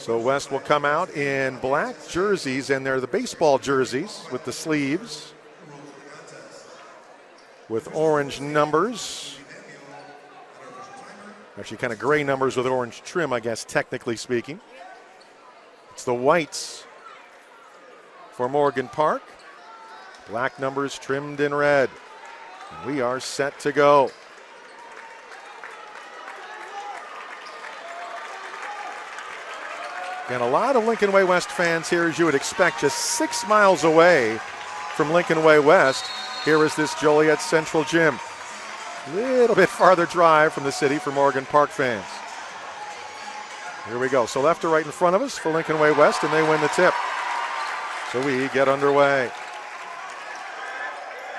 So West will come out in black jerseys, and they're the baseball jerseys with the sleeves with orange numbers. Actually kind of gray numbers with orange trim, I guess, technically speaking. It's the whites for Morgan Park. Black numbers trimmed in red. We are set to go. And a lot of Lincoln Way West fans here, as you would expect, just 6 miles away from Lincoln Way West. Here is this Joliet Central Gym. A little bit farther drive from the city for Morgan Park fans. Here we go. So left to right in front of us for Lincoln Way West, and they win the tip. So we get underway.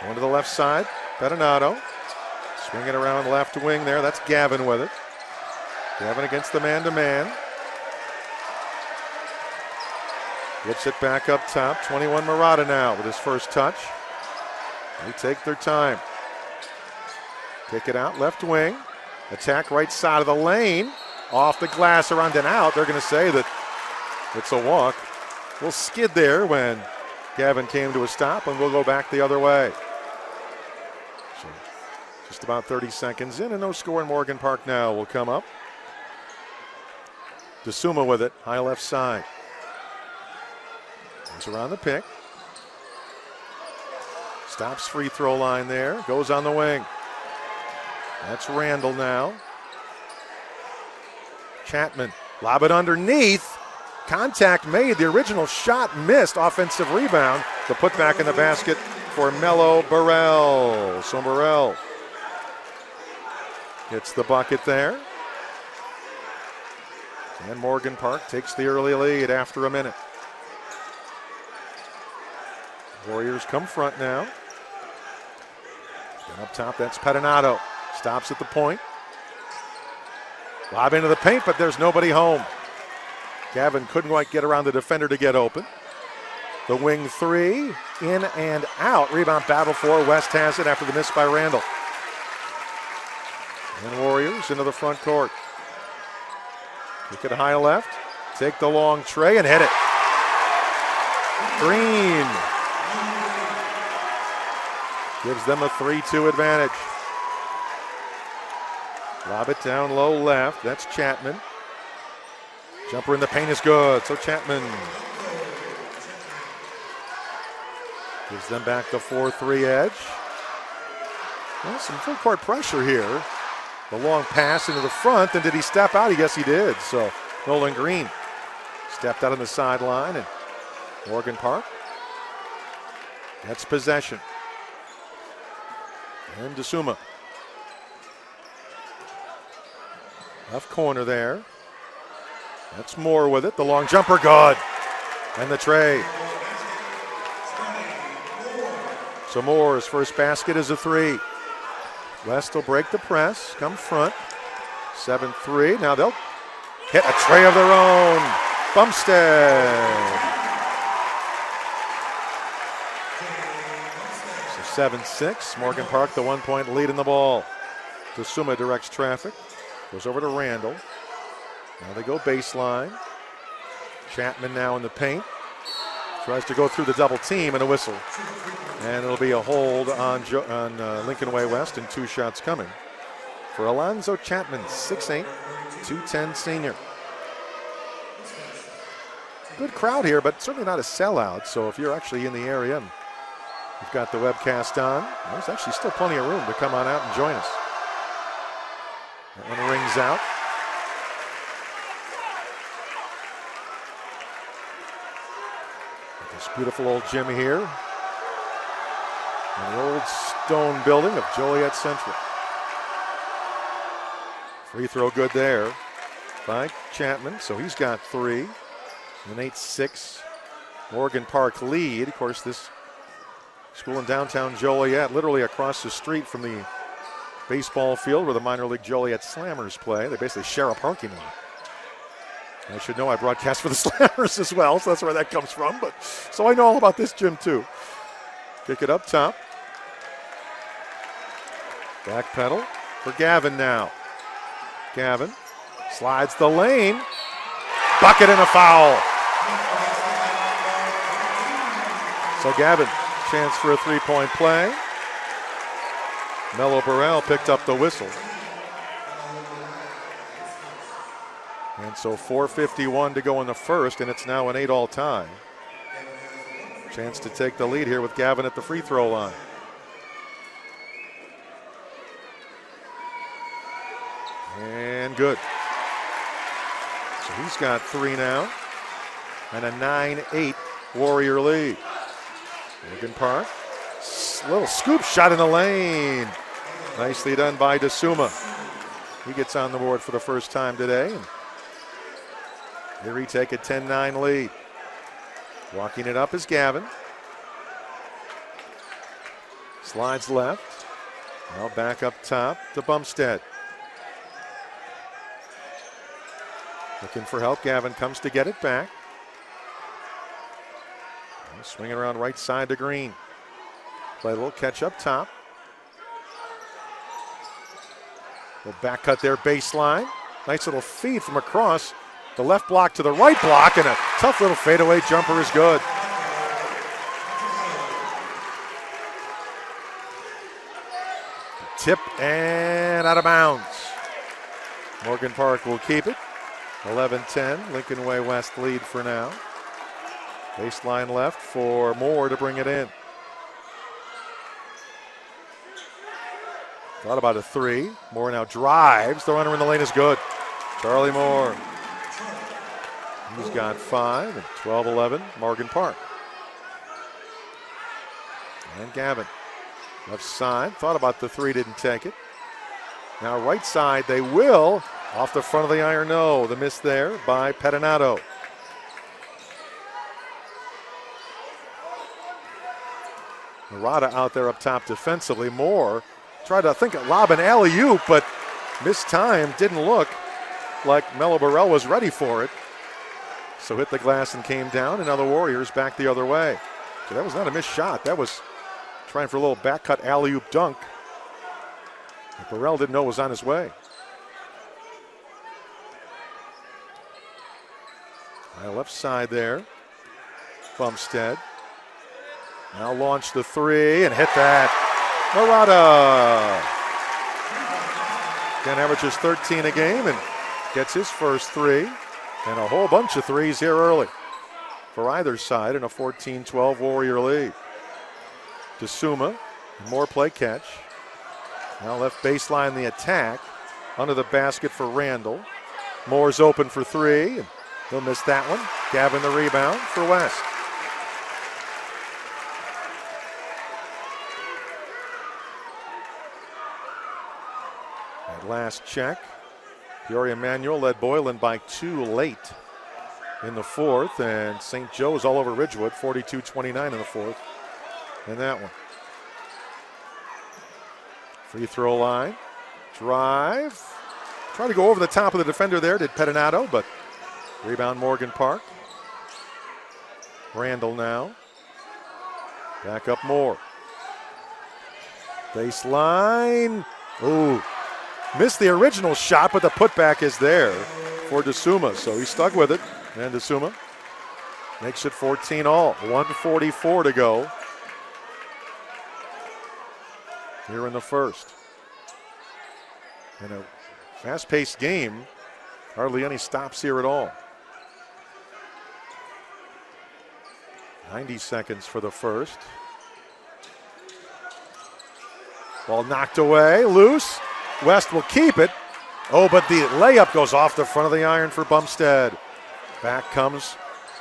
Going to the left side, Pettinato. Swinging around left wing there. That's Gavin with it. Gavin against the man-to-man. Gets it back up top. 21 Murata now with his first touch. They take their time. Kick it out left wing. Attack right side of the lane. Off the glass around and out. They're going to say that it's a walk. We'll skid there when Gavin came to a stop, and we'll go back the other way. So just about 30 seconds in, and no score in Morgan Park now will come up. DeSuma with it, high left side. Comes around the pick. Stops free throw line there. Goes on the wing. That's Randall now. Chapman, lob it underneath. Contact made. The original shot missed. Offensive rebound. The putback in the basket for Melo Burrell. So Burrell gets the bucket there. And Morgan Park takes the early lead after a minute. Warriors come front now. And up top, that's Pettinato. Stops at the point. Lob into the paint, but there's nobody home. Gavin couldn't quite get around the defender to get open. The wing three, in and out. Rebound battle for West has it after the miss by Randall. And Warriors into the front court. Kick it high left. Take the long tray and hit it. Green gives them a 3-2 advantage. Lob it down low left. That's Chapman. Jumper in the paint is good. So Chapman gives them back the 4-3 edge. Well, some full court pressure here. The long pass into the front. And did he step out? Yes, he did. So Nolan Green stepped out on the sideline, and Morgan Park gets possession. And DeSuma. Left corner there. That's Moore with it. The long jumper, good. And the tray. So Moore's first basket is a three. West will break the press, come front. 7-3. Now they'll hit a tray of their own. Bumstead. So 7-6. Morgan Park, the 1-point lead in the ball. DeSuma directs traffic. Goes over to Randall. Now they go baseline. Chapman now in the paint. Tries to go through the double team and a whistle. And it'll be a hold on Lincoln Way West, and 2 shots coming for Alonzo Chapman, 6'8", 210 senior. Good crowd here, but certainly not a sellout. So if you're actually in the area and you've got the webcast on, there's actually still plenty of room to come on out and join us. That one rings out. This beautiful old gym here. In the old stone building of Joliet Central. Free throw good there by Chapman. So he's got 3. An 8-6 Morgan Park lead. Of course, this school in downtown Joliet, literally across the street from the baseball field where the minor league Joliet Slammers play. They basically share a parking lot. I should know I broadcast for the Slammers as well, so that's where that comes from. But so I know all about this gym too. Kick it up top. Back pedal for Gavin now. Gavin slides the lane. bucket and a foul. So Gavin, chance for a three-point play. Melo Burrell picked up the whistle. And so 4:51 to go in the first, and it's now an 8-all tie. Chance to take the lead here with Gavin at the free throw line. And good. So he's got 3 now. And a 9-8 Warrior lead. Morgan Park. Little scoop shot in the lane. Nicely done by DeSuma. He gets on the board for the first time today. And they retake a 10-9 lead. Walking it up is Gavin. Slides left. Now back up top to Bumstead. Looking for help. Gavin comes to get it back. Swinging around right side to Green. Play a little catch up top. Little back cut there, baseline. Nice little feed from across the left block to the right block, and a tough little fadeaway jumper is good. Tip and out of bounds. Morgan Park will keep it. 11-10, Lincoln Way West lead for now. Baseline left for Moore to bring it in. Thought about a 3. Moore now drives. The runner in the lane is good. Charlie Moore. He's got 5 and 12-11, Morgan Park. And Gavin. Left side. Thought about the 3, didn't take it. Now right side, they will. Off the front of the iron, no. The miss there by Pettinato. Murata out there up top defensively. Moore tried to think of lob an alley-oop, but missed time. Didn't look like Melo Burrell was ready for it. So hit the glass and came down, and now the Warriors back the other way. So that was not a missed shot. That was trying for a little back cut alley-oop dunk. But Burrell didn't know it was on his way. Left side there. Bumstead. Now launch the 3 and hit that. Murata. Again, averages 13 a game and gets his first 3. And a whole bunch of 3s here early for either side in a 14-12 Warrior lead. DeSuma, more play catch. Now left baseline the attack. Under the basket for Randall. Moore's open for 3. And he'll miss that one. Gavin the rebound for West. At last check. Peoria Manual led Boylan by 2 late in the 4th. And St. Joe's all over Ridgewood, 42-29 in the 4th. And that one. Free throw line. Drive. Tried to go over the top of the defender there, did Pettinato, but rebound Morgan Park. Randall now. Back up Moore. Baseline. Ooh. Missed the original shot, but the putback is there for DeSuma. So he stuck with it. And DeSuma makes it 14-all. 1:44 to go here in the first. In a fast-paced game, hardly any stops here at all. 90 seconds for the first. Ball knocked away, loose. West will keep it. Oh, but the layup goes off the front of the iron for Bumstead. Back comes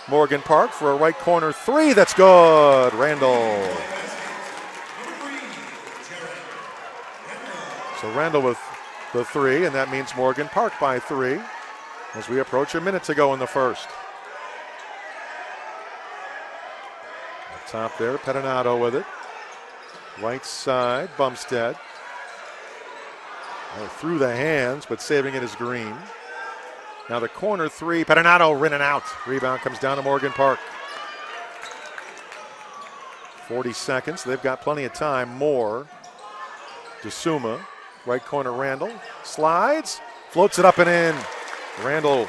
Morgan Park for a right corner 3. That's good. Randall. So Randall with the 3, and that means Morgan Park by 3 as we approach a minute to go in the first. Up top there, Pettinato with it. Right side, Bumstead. Through the hands, but saving it is Green. Now the corner 3, Pettinato in and out. Rebound comes down to Morgan Park. 40 seconds, they've got plenty of time. Moore, DeSuma, right corner Randall, slides, floats it up and in. Randall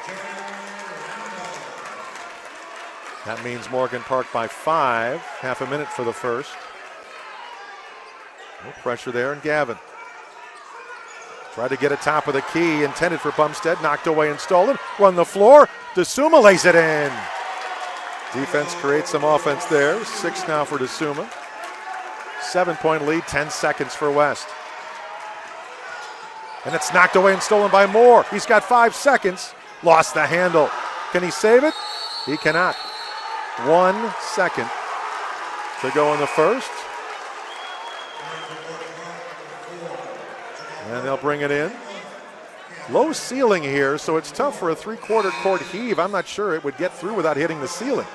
That means Morgan Park by 5, half a minute for the first. No pressure there, and Gavin tried to get it top of the key, intended for Bumstead, knocked away and stolen. Run the floor, DeSuma lays it in. Defense creates some offense there. 6 now for DeSuma. 7-point lead, 10 seconds for West. And it's knocked away and stolen by Moore. He's got 5 seconds, lost the handle. Can he save it? He cannot. 1 second to go in the first. And they'll bring it in. Low ceiling here, so it's tough for a 3/4 court heave. I'm not sure it would get through without hitting the ceiling.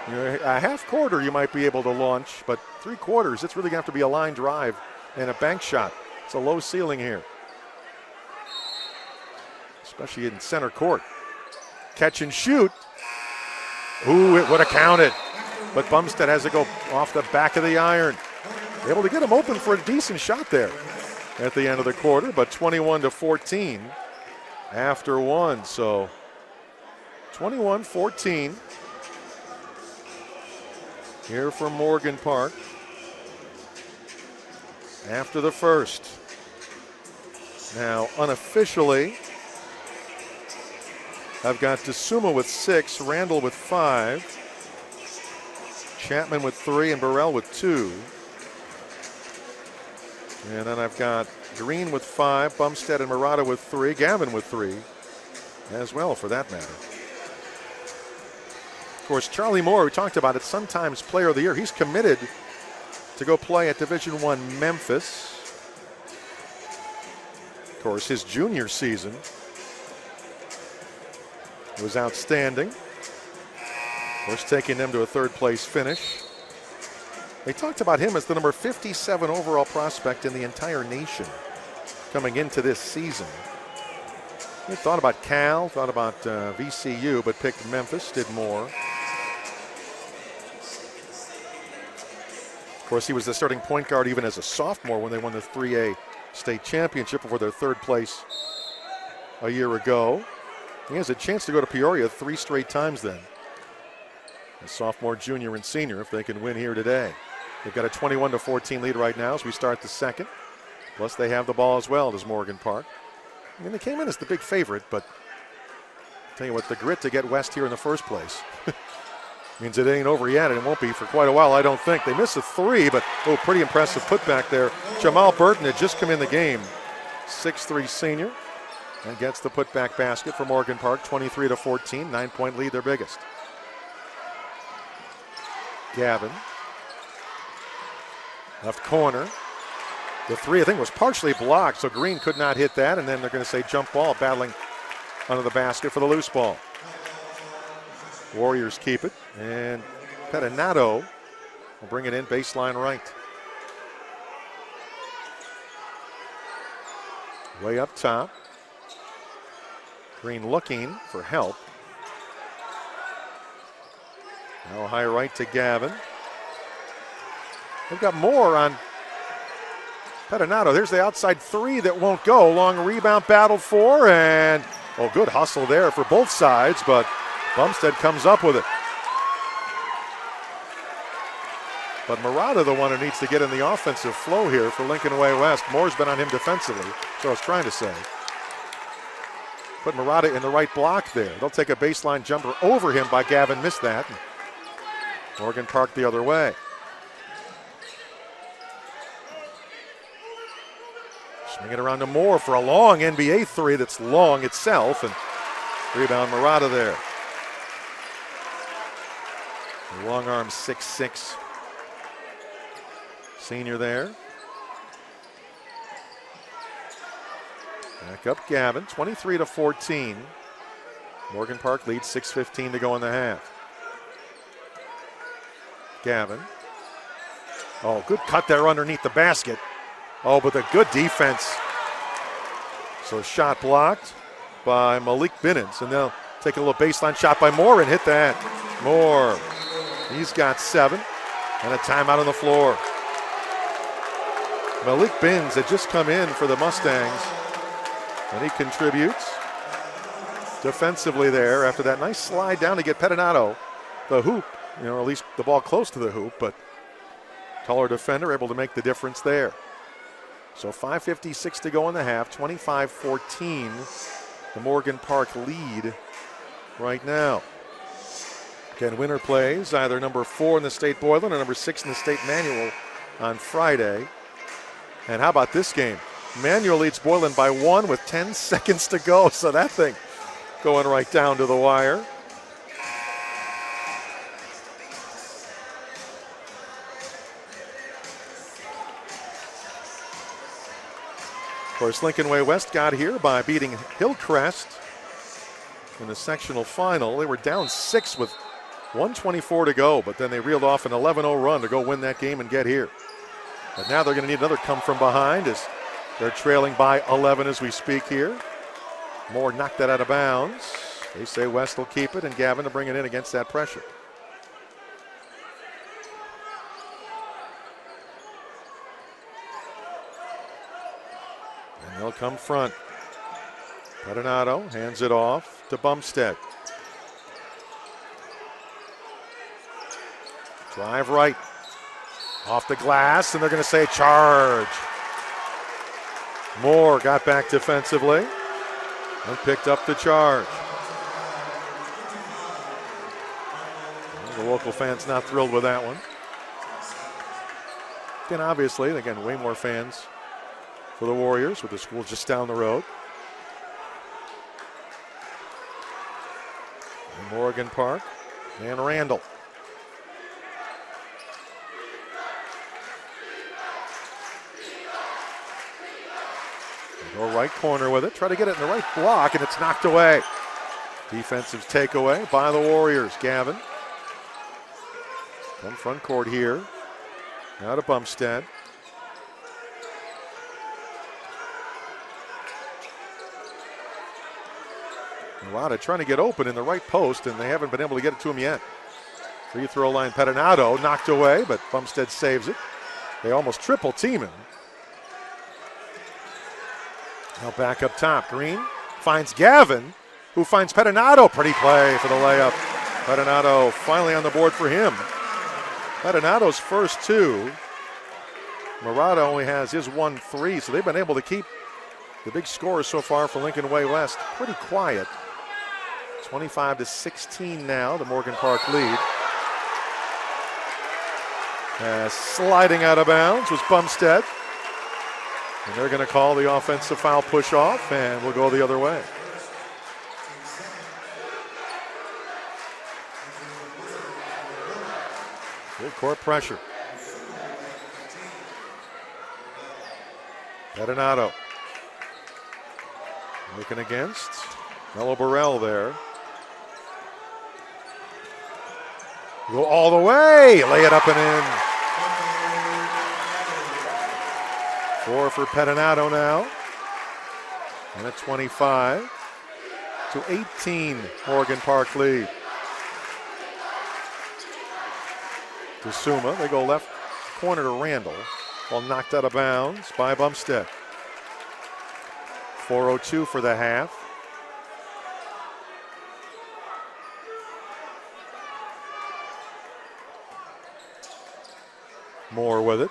A half quarter you might be able to launch, but 3/4, it's really going to have to be a line drive and a bank shot. It's a low ceiling here, especially in center court. Catch and shoot. Ooh, it would have counted, but Bumstead has to go off the back of the iron. Able to get him open for a decent shot there at the end of the quarter, but 21-14 after 1. So 21-14 here from Morgan Park after the first. Now, unofficially, I've got DeSuma with 6, Randall with 5, Chapman with 3, and Burrell with 2. And then I've got Green with 5, Bumstead and Murata with 3, Gavin with 3 as well, for that matter. Of course, Charlie Moore, we talked about it, sometimes player of the year. He's committed to go play at Division I Memphis. Of course, his junior season was outstanding. Of course, taking them to a 3rd place finish. They talked about him as the number 57 overall prospect in the entire nation coming into this season. He thought about Cal, thought about VCU, but picked Memphis, did more. Of course, he was the starting point guard even as a sophomore when they won the 3A state championship before their 3rd place a year ago. He has a chance to go to Peoria 3 straight times then. A sophomore, junior, and senior if they can win here today. They've got a 21-14 lead right now as we start the second. Plus they have the ball as well, does Morgan Park. I mean, they came in as the big favorite, but I'll tell you what, the grit to get West here in the first place means it ain't over yet, and it won't be for quite a while, I don't think. They missed a 3, but pretty impressive putback there. Jamal Burton had just come in the game, 6'3" senior, and gets the putback basket for Morgan Park, 23-14, 9-point lead, their biggest. Gavin, left corner. The 3, I think, was partially blocked, so Green could not hit that, and then they're going to say jump ball, battling under the basket for the loose ball. Warriors keep it, and Pettinato will bring it in baseline right. Way up top. Green looking for help. Now high right to Gavin. They've got more on Pettinato. There's the outside 3 that won't go. Long rebound battle for, and good hustle there for both sides, but Bumstead comes up with it. But Murata, the one who needs to get in the offensive flow here for Lincoln Way West. Moore's been on him defensively, so I was trying to say. Put Murata in the right block there. They'll take a baseline jumper over him by Gavin, missed that. Morgan Park the other way. Swing it around to Moore for a long NBA 3 that's long itself, and rebound Murata there. The long arm 6'6" senior there. Back up Gavin, 23-14. Morgan Park leads, 6:15 to go in the half. Gavin. Good cut there underneath the basket. But a good defense. So shot blocked by Malik Binnins, and they'll take a little baseline shot by Moore and hit that. Moore, he's got 7, and a timeout on the floor. Malik Binnins had just come in for the Mustangs, and he contributes. defensively there after that nice slide down to get Pettinato the hoop, or at least the ball close to the hoop, but taller defender able to make the difference there. So 5:56 to go in the half, 25-14, the Morgan Park lead right now. Again, winner plays either number 4 in the state Boylan or number 6 in the state Manual on Friday. And how about this game? Manual leads Boylan by 1 with 10 seconds to go, so that thing going right down to the wire. Of course, Lincoln Way West got here by beating Hillcrest in the sectional final. They were down 6 with 1:24 to go, but then they reeled off an 11-0 run to go win that game and get here. But now they're going to need another come from behind as they're trailing by 11 as we speak here. Moore knocked that out of bounds. They say West will keep it, and Gavin to bring it in against that pressure. And they'll come front. Pettinato hands it off to Bumstead. Drive right. Off the glass, and they're going to say charge. Moore got back defensively and picked up the charge. The local fans not thrilled with that one. Again, obviously, way more fans for the Warriors with the school just down the road. And Morgan Park and Randall. Go right corner with it, try to get it in the right block, and it's knocked away. Defensive takeaway by the Warriors. Gavin. From front court here. Now to Bumstead. Murata trying to get open in the right post, and they haven't been able to get it to him yet. Free throw line, Pettinato knocked away, but Bumstead saves it. They almost triple team him. Now back up top. Green finds Gavin, who finds Pettinato. Pretty play for the layup. Pettinato finally on the board for him. Pettinato's first 2. Murata only has his 1-3, so they've been able to keep the big scores so far for Lincoln Way West pretty quiet. 25-16 now, the Morgan Park lead. Sliding out of bounds was Bumstead. And they're going to call the offensive foul push off, and we'll go the other way. Full court pressure. Pettinato working against Mello Burrell there. Go all the way, lay it up and in. 4 for Pettinato now. And a 25-18 Morgan Park lead. To Suma, they go left corner to Randall, while knocked out of bounds by Bumstead. 4:02 for the half. Moore with it.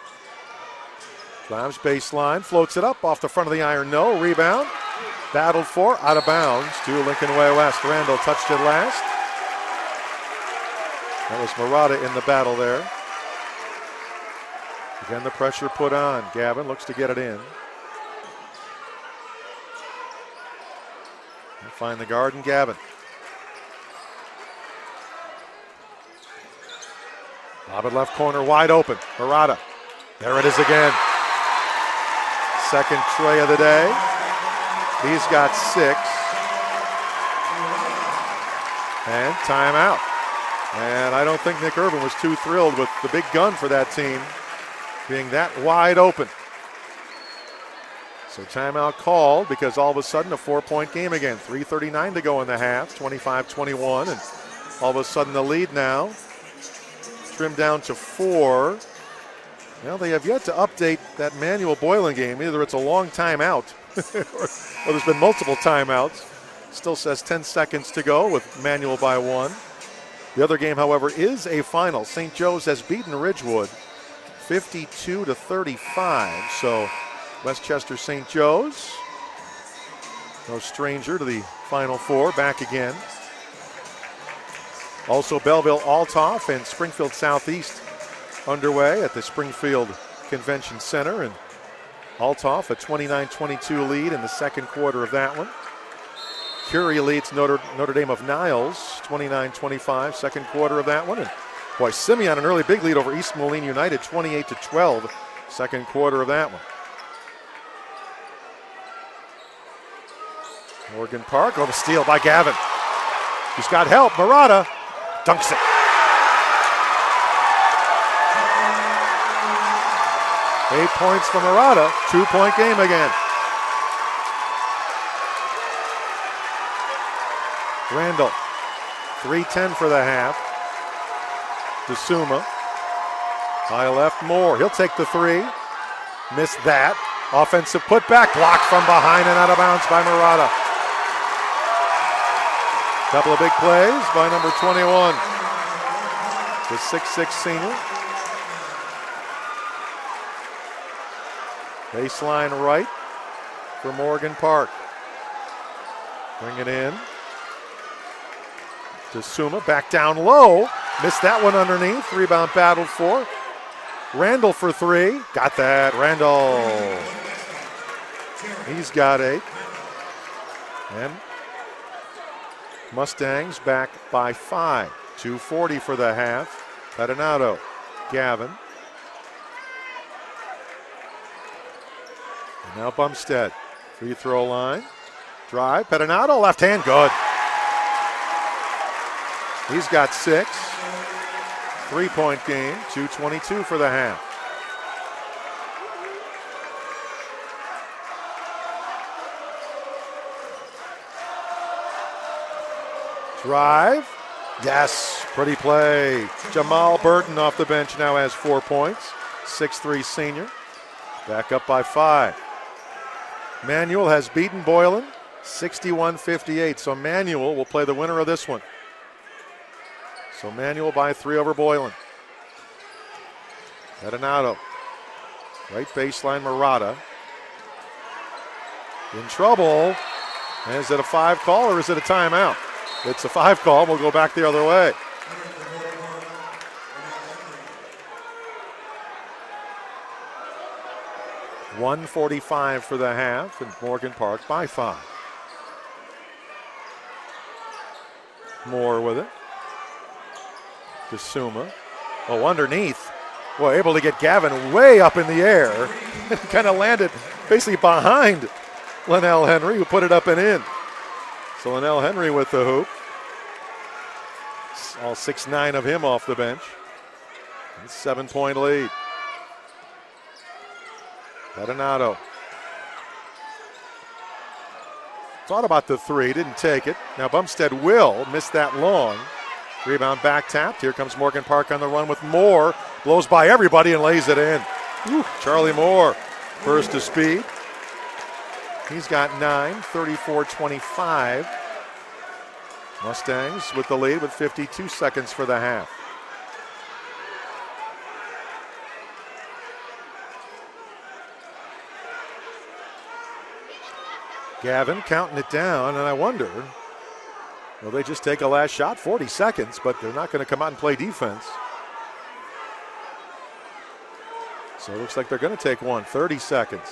Drives baseline, floats it up off the front of the iron. No, rebound. Battled for, out of bounds to Lincoln Way West. Randall touched it last. That was Murata in the battle there. Again, the pressure put on. Gavin looks to get it in. And find the guard and Gavin. Lob it left corner, wide open. Murata. There it is again. Second tray of the day. He's got 6. And timeout. And I don't think Nick Irvin was too thrilled with the big gun for that team being that wide open. So timeout called because all of a sudden a 4-point game again. 3:39 to go in the half, 25-21. And all of a sudden the lead now trimmed down to 4. Well, they have yet to update that Manual Boylan game. Either it's a long timeout or there's been multiple timeouts. Still says 10 seconds to go with Manual by 1. The other game, however, is a final. St. Joe's has beaten Ridgewood 52-35. So Westchester St. Joe's, no stranger to the Final Four, back again. Also Belleville Althoff and Springfield Southeast underway at the Springfield Convention Center. And Althoff a 29-22 lead in the second quarter of that one. Curie leads Notre Dame of Niles 29-25, second quarter of that one. And boy, Simeon an early big lead over East Moline United 28-12, second quarter of that one. Morgan Park on the steal by Gavin. He's got help. Murata dunks it. Eight points for Murata, 2-point game again. Randall, 3:10 for the half. DeSuma, high left, Moore. He'll take the three. Missed that. Offensive putback, blocked from behind and out of bounds by Murata. Couple of big plays by number 21, the 6'6" senior. Baseline right for Morgan Park. Bring it in. DeSuma back down low. Missed that one underneath. Rebound battled for. Randall for three. Got that. Randall. He's got 8. And Mustangs back by 5. 2:40 for the half. Pettinato. Gavin. And now Bumstead. Free throw line. Drive. Pettinato. Left hand. Good. He's got 6. 3-point game. 2:22 for the half. Drive. Yes. Pretty play. Jamal Burton off the bench now has 4 points. 6'3" senior. Back up by 5. Manual has beaten Boylan 61-58. So Manual will play the winner of this one. So Manual by 3 over Boylan. Pettinato. Right baseline, Murata. In trouble. And is it a 5 call or is it a timeout? It's a 5 call. We'll go back the other way. $1:45 for the half, and Morgan Park by 5. Moore with it. DeSuma. Oh, underneath. Well, able to get Gavin way up in the air. Kind of landed basically behind Linnell Henry, who put it up and in. So Linnell Henry with the hoop. All 6'9" of him off the bench. 7-point lead. Pettinato. Thought about the 3, didn't take it. Now Bumstead will miss that long. Rebound back tapped. Here comes Morgan Park on the run with Moore. Blows by everybody and lays it in. Whew. Charlie Moore, first to speed. He's got 9, 34-25. Mustangs with the lead with 52 seconds for the half. Gavin counting it down, and I wonder, will they just take a last shot? 40 seconds, but they're not going to come out and play defense. So it looks like they're going to take one. 30 seconds.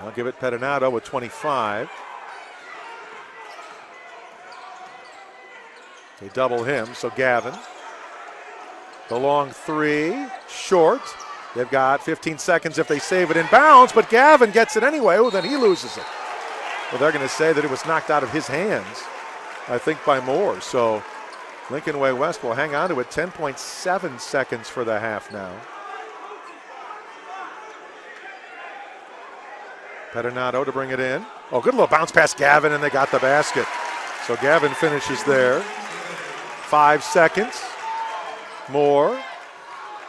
I'll give it Pettinato with 25. They double him, so Gavin. The long 3, short. They've got 15 seconds if they save it in bounds, but Gavin gets it anyway. Oh, then he loses it. Well, they're going to say that it was knocked out of his hands, I think, by Moore. So Lincoln Way West will hang on to it. 10.7 seconds for the half now. Pettinato to bring it in. Oh, good little bounce past Gavin, and they got the basket. So Gavin finishes there. 5 seconds. Moore.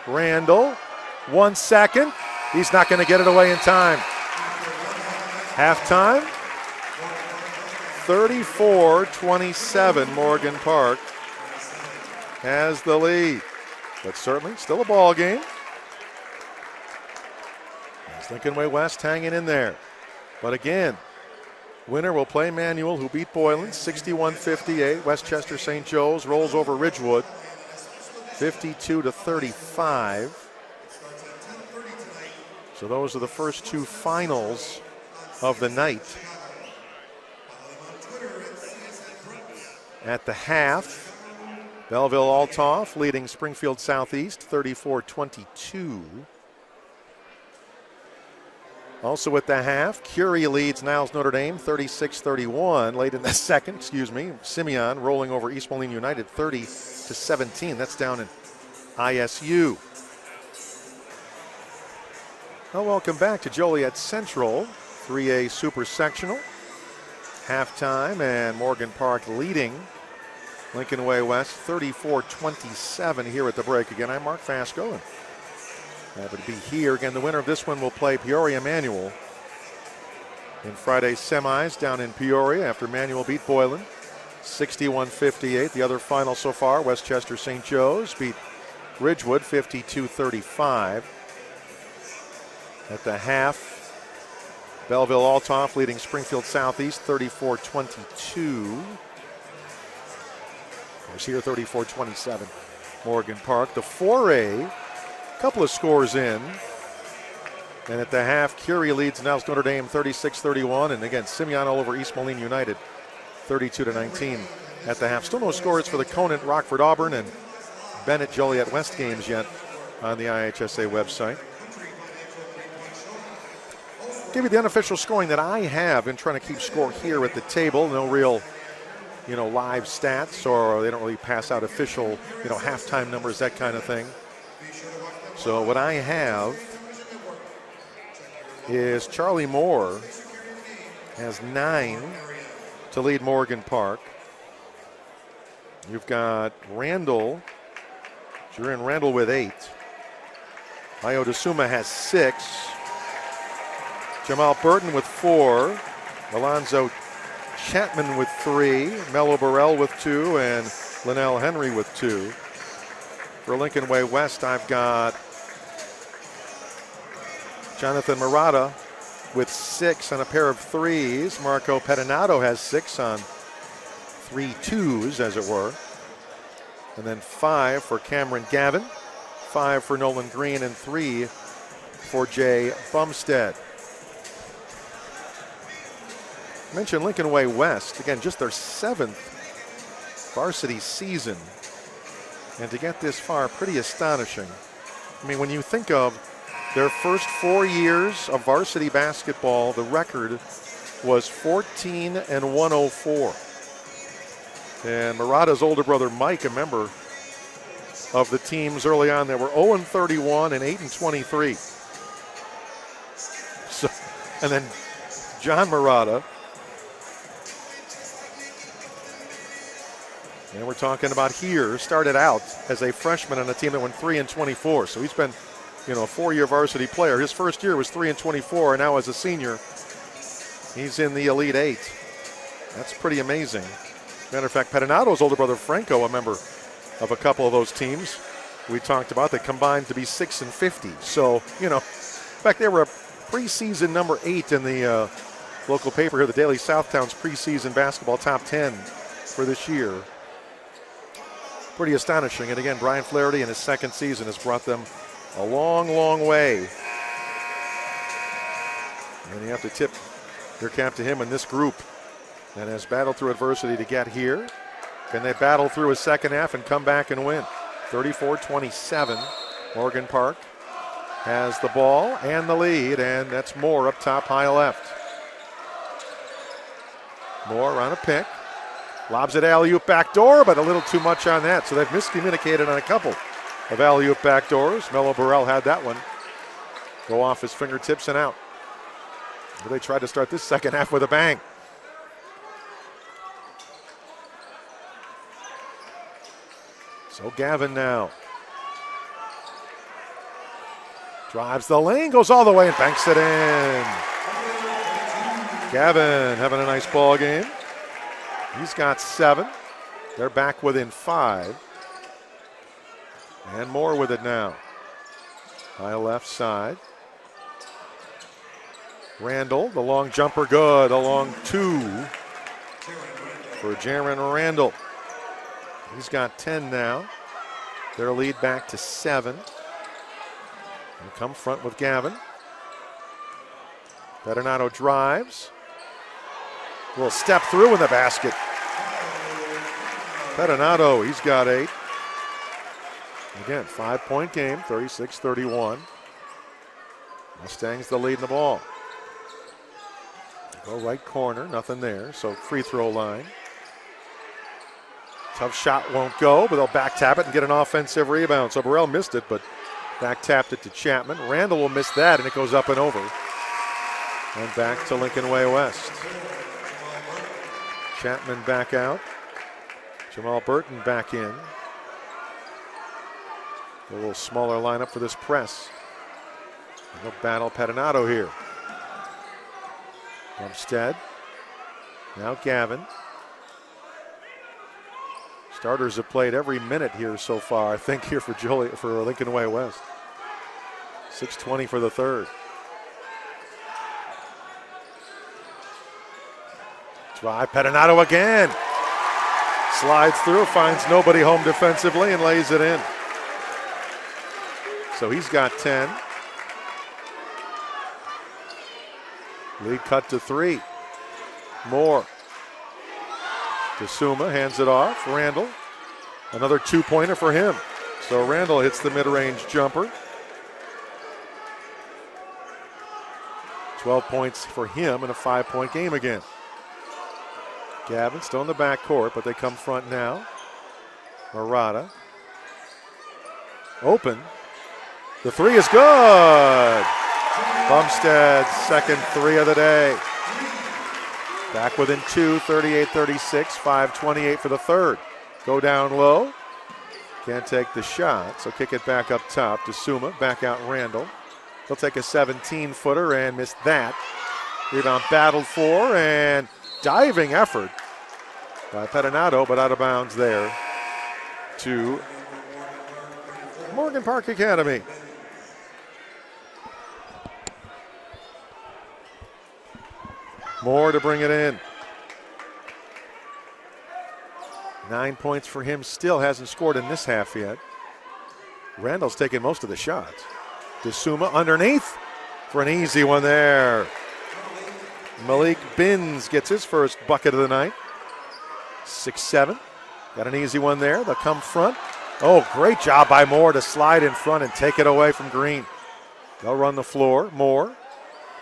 Randall. 1 second. He's not going to get it away in time. Halftime, 34-27, Morgan Park has the lead. But certainly still a ball game. As Lincoln Way West hanging in there. But again, winner will play Manual, who beat Boylan 61-58. Westchester St. Joe's rolls over Ridgewood 52-35. So those are the first two finals of the night. At the half, Belleville Althoff leading Springfield Southeast 34-22. Also at the half, Curie leads Niles Notre Dame 36-31. Late in the second, Simeon rolling over East Moline United 30-17. That's down in ISU. Well, welcome back to Joliet Central, 3A Super Sectional. Halftime, and Morgan Park leading Lincoln Way West 34-27 here at the break. Again, I'm Mark Fasco, and happy to be here. Again, the winner of this one will play Peoria Manual in Friday's semis down in Peoria after Manual beat Boylan 61-58. The other final so far, Westchester St. Joe's beat Ridgewood 52-35. At the half, Belleville Althoff leading Springfield Southeast 34-22. It was here 34-27. Morgan Park. The 4A, couple of scores in. And at the half, Curie leads Niles Notre Dame 36-31. And again, Simeon all over East Moline United 32-19 at the half. Still no scores for the Conant, Rockford Auburn, and Bennett Joliet West games yet on the IHSA website. Give you the unofficial scoring that I have. Been trying to keep score here at the table. No real, live stats, or they don't really pass out official, halftime numbers, that kind of thing. So what I have is Charlie Moore has 9 to lead Morgan Park. You've got Randall, Jurin Randall with 8. Io DeSuma has 6. Jamal Burton with 4, Alonzo Chapman with 3, Mello Burrell with 2, and Linnell Henry with 2. For Lincoln Way West, I've got Jonathan Murata with 6 on a pair of 3s. Marco Pettinato has 6 on 3 2s, as it were. And then 5 for Cameron Gavin, 5 for Nolan Green, and 3 for Jay Bumstead. Mentioned Lincoln Way West, again, just their 7th varsity season. And to get this far, pretty astonishing. I mean, when you think of their first 4 years of varsity basketball, the record was 14-104. And Murata's older brother Mike, a member of the teams early on, that were 0-31 and 8-23. So, and then John Murata. And we're talking about here, started out as a freshman on a team that went 3-24. So he's been, a 4-year varsity player. His first year was 3-24, and now as a senior, he's in the Elite 8. That's pretty amazing. Matter of fact, Pettinato's older brother Franco, a member of a couple of those teams we talked about that combined to be 6-50. So, in fact, they were a preseason number 8 in the local paper here, the Daily Southtown's preseason basketball top 10 for this year. Pretty astonishing. And again, Brian Flaherty in his second season has brought them a long, long way. And you have to tip your cap to him in this group and has battled through adversity to get here. Can they battle through a second half and come back and win? 34-27. Morgan Park has the ball and the lead, and that's Moore up top, high left. Moore on a pick. Lobs it alley-oop backdoor, but a little too much on that. So they've miscommunicated on a couple of alley-oop backdoors. Mello Burrell had that one go off his fingertips and out. Well, they tried to start this second half with a bang. So Gavin now drives the lane, goes all the way and banks it in. Gavin having a nice ball game. He's got 7. They're back within 5. And Moore with it now. High left side. Randall, the long jumper, good. A long 2 for Jaron Randall. He's got 10 now. Their lead back to 7. And come front with Gavin. Pettinato drives. Will step through in the basket. Pettinato, he's got 8. Again, 5-point game, 36-31. Mustangs the lead in the ball. Go right corner, nothing there, so free throw line. Tough shot won't go, but they'll back tap it and get an offensive rebound. So Burrell missed it, but back tapped it to Chapman. Randall will miss that, and it goes up and over. And back to Lincoln Way West. Chapman back out. Jamal Burton back in. A little smaller lineup for this press. They'll battle Pettinato here. Bumstead. Now Gavin. Starters have played every minute here so far, I think, here for Lincoln Way West. 6:20 for the third. Drive, Pettinato again. Slides through, finds nobody home defensively and lays it in. So he's got 10. Lead cut to 3. Moore. DeSuma hands it off. Randall. Another 2-pointer for him. So Randall hits the mid-range jumper. 12 points for him in a 5-point game again. Gavin still in the backcourt, but they come front now. Murata. Open. The 3 is good. Bumstead's second 3 of the day. Back within 2, 38-36, 5:28 for the third. Go down low. Can't take the shot, so kick it back up top. DeSuma, back out Randall. He'll take a 17-footer and miss that. Rebound battled for, and diving effort by Pettinato, but out of bounds there to Morgan Park Academy. Moore to bring it in. 9 points for him. Still hasn't scored in this half yet. Randall's taking most of the shots. DeSuma underneath for an easy one there. Malik Binns gets his first bucket of the night. 6-7. Got an easy one there. They'll come front. Oh, great job by Moore to slide in front and take it away from Green. They'll run the floor. Moore.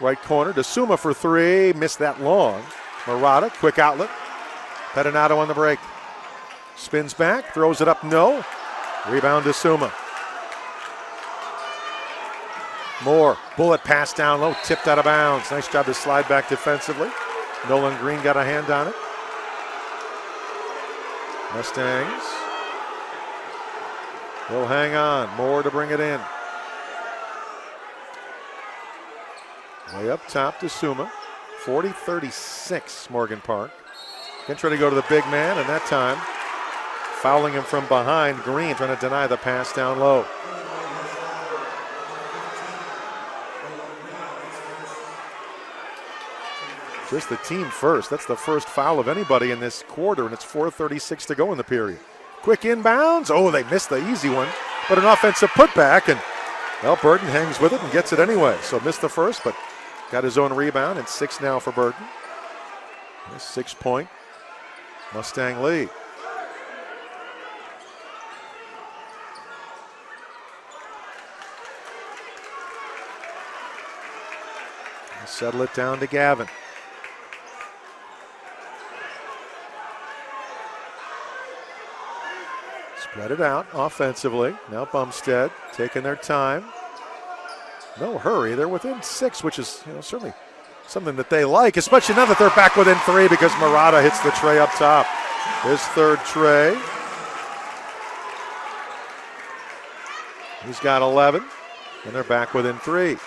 Right corner, DeSuma for 3, missed that long. Murata, quick outlet. Pettinato on the break. Spins back, throws it up, no. Rebound DeSuma. Moore, bullet pass down low, tipped out of bounds. Nice job to slide back defensively. Nolan Green got a hand on it. Mustangs will hang on. Moore to bring it in. Way up top to Suma. 40-36, Morgan Park. Can try to go to the big man, and that time fouling him from behind. Green trying to deny the pass down low. Just the team first. That's the first foul of anybody in this quarter, and it's 4:36 to go in the period. Quick inbounds. Oh, they missed the easy one, but an offensive putback, and well, Burton hangs with it and gets it anyway. So missed the first, but got his own rebound, and 6 now for Burton. A 6-point Mustang lead. Settle it down to Gavin. Spread it out offensively. Now Bumstead taking their time. No hurry. They're within 6, which is certainly something that they like, especially now that they're back within 3 because Murata hits the tray up top. His third tray. He's got 11, and they're back within 3.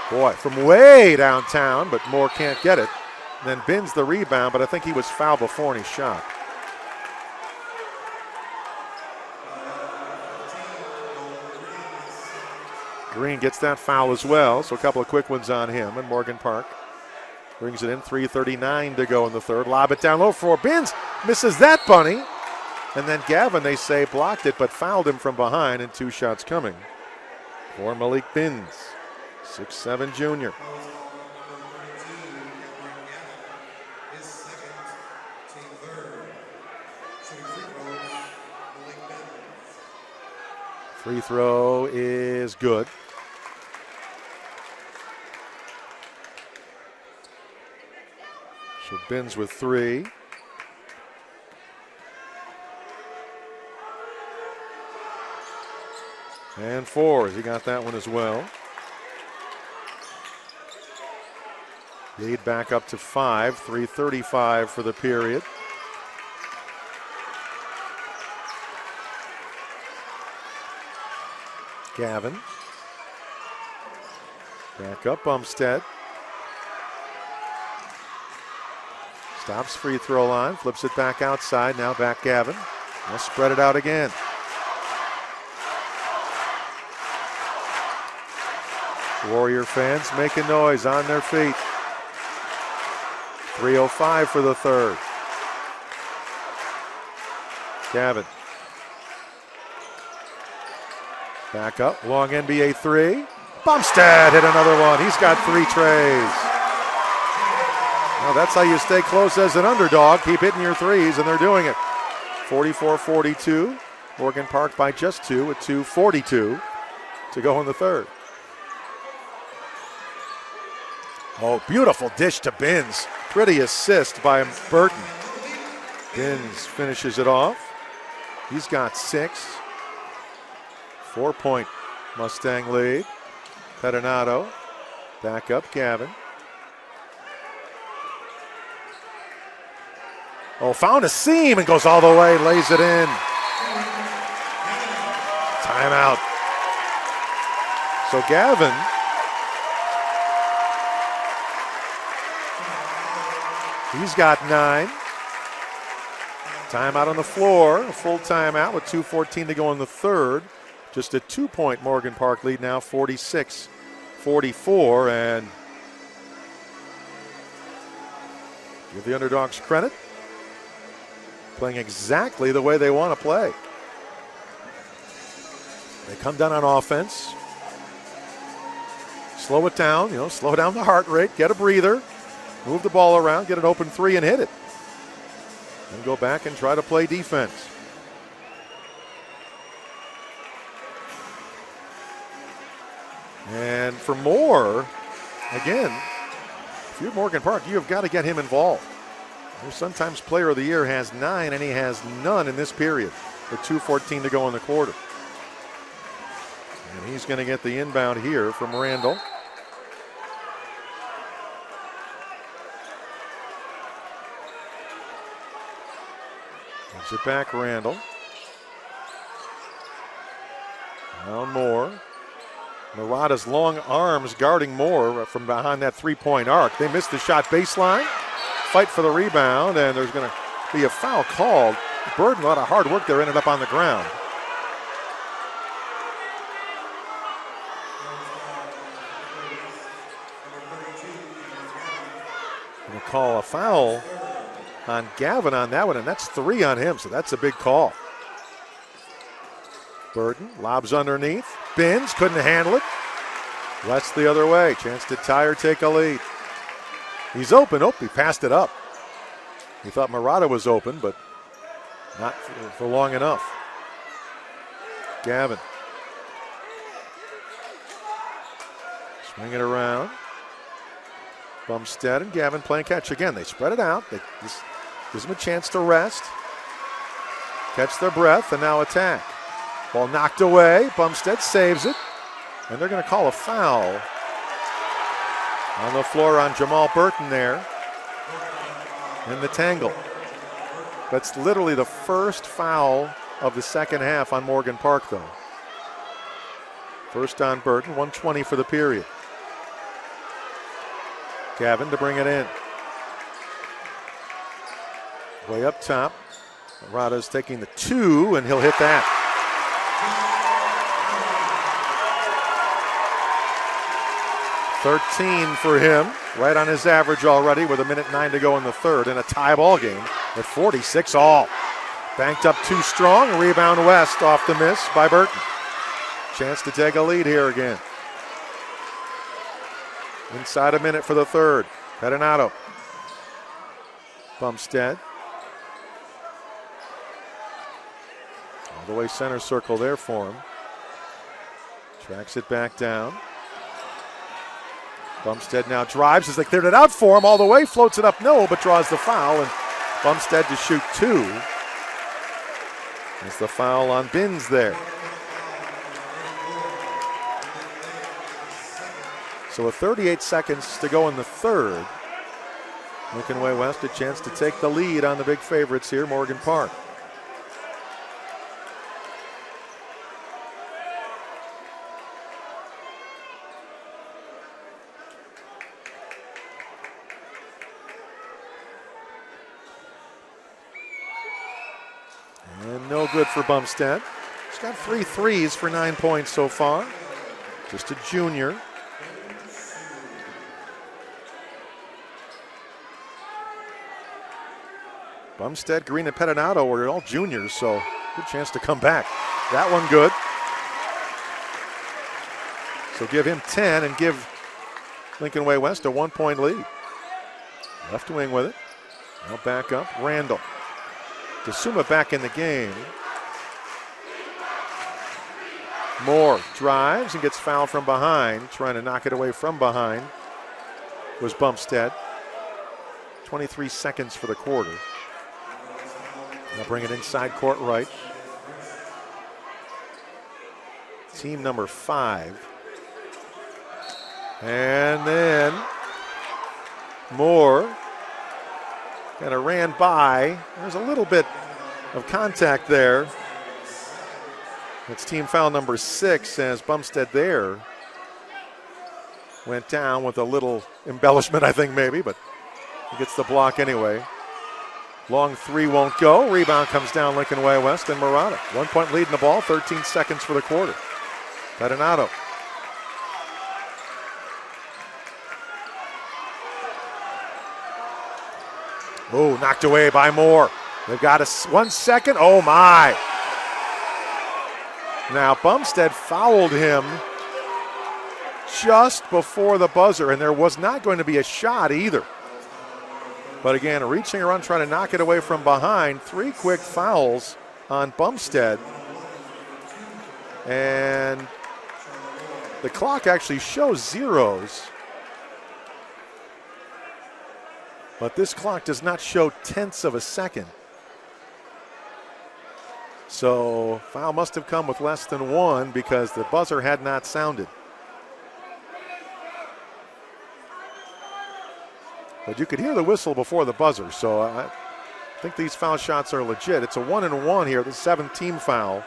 Boy, from way downtown, but Moore can't get it. And then Binns the rebound, but I think he was fouled before and he shot. Green gets that foul as well, so a couple of quick ones on him, and Morgan Park brings it in. 3:39 to go in the third. Lob it down low for Binns. Misses that bunny. And then Gavin, they say, blocked it, but fouled him from behind, and 2 shots coming for Malik Binns, 6'7" junior. Free throw is good. So Binns with 3. And 4. He got that one as well. Lead back up to 5. 3:35 for the period. Gavin. Back up Bumstead. Stops free throw line, flips it back outside, now back Gavin. Let's spread it out again. Warrior fans making noise on their feet. 3:05 for the third. Gavin. Back up, long NBA 3. Bumstead hit another one. He's got 3 trays. Well, that's how you stay close as an underdog. Keep hitting your threes, and they're doing it. 44-42. Morgan Park by just 2 with 2:42 to go in the third. Oh, beautiful dish to Binns. Pretty assist by Burton. Binns finishes it off. He's got 6. 4-point Mustang lead. Pettinato. Back up Gavin. Oh, found a seam and goes all the way, lays it in. Timeout. So Gavin he's got 9. Timeout on the floor, a full timeout with 2:14 to go in the third. Just a 2-point Morgan Park lead now, 46-44, and give the underdogs credit. Playing exactly the way they want to play. They come down on offense. Slow it down, slow down the heart rate, get a breather, move the ball around, get an open 3 and hit it. And go back and try to play defense. And for Moore, again, if you're Morgan Park, you have got to get him involved. There's sometimes player of the year has 9 and he has none in this period with 2:14 to go in the quarter. And he's going to get the inbound here from Randall. Gives it back Randall. Now Moore. Murata's long arms guarding Moore from behind that 3-point arc. They missed the shot baseline. Fight for the rebound, and there's going to be a foul called. Burden, a lot of hard work there, ended up on the ground. Going to call a foul on Gavin on that one, and that's 3 on him, so that's a big call. Burden lobs underneath. Binns couldn't handle it. West the other way. Chance to tie or take a lead. He's open. Oh, he passed it up. He thought Murata was open, but not for long enough. Gavin. Swing it around. Bumstead and Gavin playing catch again. They spread it out. This gives them a chance to rest. Catch their breath and now attack. Ball knocked away. Bumstead saves it. And they're going to call a foul on the floor on Jamal Burton there in the tangle. That's literally the first foul of the second half on Morgan Park, though. First on Burton, 1:20 for the period. Gavin to bring it in. Way up top. Marada's taking the 2, and he'll hit that. .13 for him, right on his average already with 1:09 to go in the third, in a tie ball game at 46 all. Banked up too strong, rebound West off the miss by Burton. Chance to take a lead here again. Inside a minute for the third. Pettinato. Bumstead. All the way center circle there for him. Tracks it back down. Bumstead now drives as they cleared it out for him all the way. Floats it up, no, but draws the foul. And Bumstead to shoot 2. It's the foul on Binns there. So with 38 seconds to go in the third, Lincoln Way West a chance to take the lead on the big favorites here, Morgan Park. And no good for Bumstead. He's got 3 threes for 9 points so far. Just a junior. Bumstead, Green, and Pettinato were all juniors, so good chance to come back. That one good. So give him 10 and give Lincoln Way West a 1-point lead. Left wing with it. Now back up, Randall. DeSuma back in the game. Moore drives and gets fouled from behind. Trying to knock it away from behind was Bumstead. 23 seconds for the quarter. Now bring it inside court right. Team number 5. And then Moore kind of ran by. There's a little bit of contact there. It's team foul number 6 as Bumstead there went down with a little embellishment, I think maybe, but he gets the block anyway. Long 3 won't go. Rebound comes down Lincoln Way West and Marotta. 1-point lead in the ball, 13 seconds for the quarter. Pettinato. Oh, knocked away by Moore. They've got 1 second. Oh, my. Now, Bumstead fouled him just before the buzzer, and there was not going to be a shot either. But again, reaching around, trying to knock it away from behind. 3 quick fouls on Bumstead. And the clock actually shows zeros. But this clock does not show tenths of a second. So foul must have come with less than 1 because the buzzer had not sounded. But you could hear the whistle before the buzzer, so I think these foul shots are legit. It's a 1-and-1 here, the 7th team foul.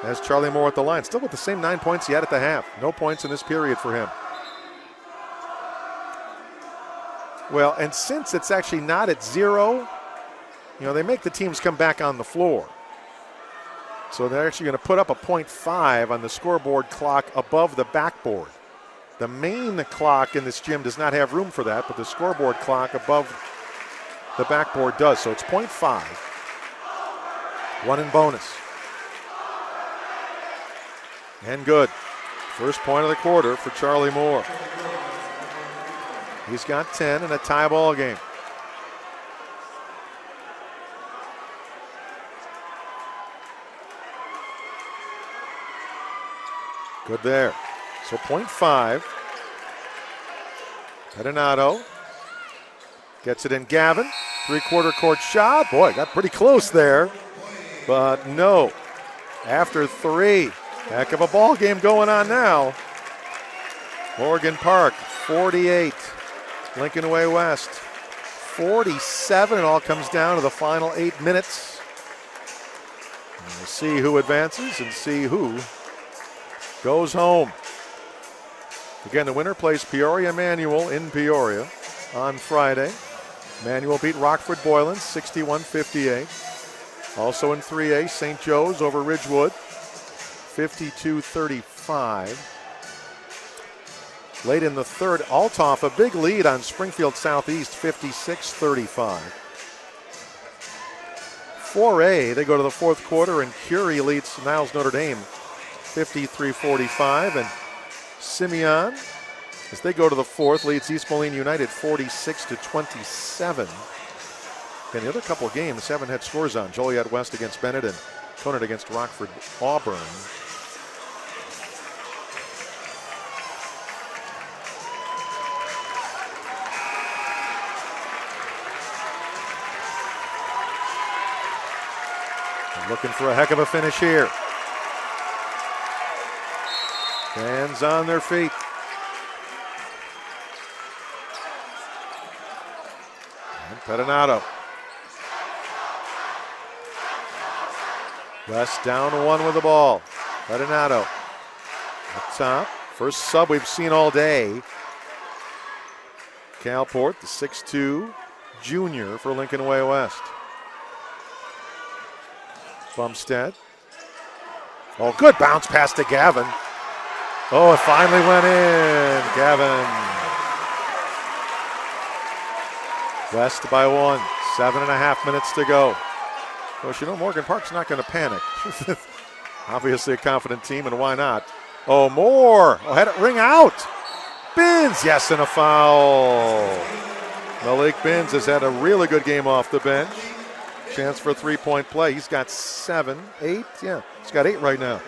As Charlie Moore at the line, still with the same 9 points he had at the half. No points in this period for him. Well, and since it's actually not at 0, they make the teams come back on the floor. So they're actually going to put up a .5 on the scoreboard clock above the backboard. The main clock in this gym does not have room for that, but the scoreboard clock above the backboard does. So it's .5. 1 in bonus. And good. First point of the quarter for Charlie Moore. He's got 10 in a tie ball game. Good there. So .5. Pettinato gets it in Gavin. 3-quarter court shot. Boy, got pretty close there. But no. After 3. Heck of a ball game going on now. Morgan Park, 48. Lincoln Way West, 47. It all comes down to the final 8 minutes. And we'll see who advances and see who goes home. Again, the winner plays Peoria Manual in Peoria on Friday. Manual beat Rockford Boylan 61-58. Also in 3A, St. Joe's over Ridgewood 52-35. Late in the third, Althoff a big lead on Springfield Southeast 56-35. 4A, they go to the fourth quarter and Curie leads Niles Notre Dame 53-45. And Simeon, as they go to the fourth, leads East Moline United 46-27. And the other couple of games haven't had scores on. Joliet West against Bennett and Conant against Rockford Auburn. Looking for a heck of a finish here. Fans on their feet. And Pettinato. West down one with the ball. Pettinato up top. First sub we've seen all day. Calport, the 6'2 junior for Lincoln Way West. Bumstead. Oh, good bounce pass to Gavin. Oh, it finally went in. Gavin. West by one. 7.5 minutes to go. Of course, you know Morgan Park's not going to panic. Obviously a confident team, and why not? Oh, Moore. Oh, had it ring out. Binns, yes, and a foul. Malik Binns has had a really good game off the bench. Chance for a three-point play. He's got 7, 8. Yeah, he's got 8 right now.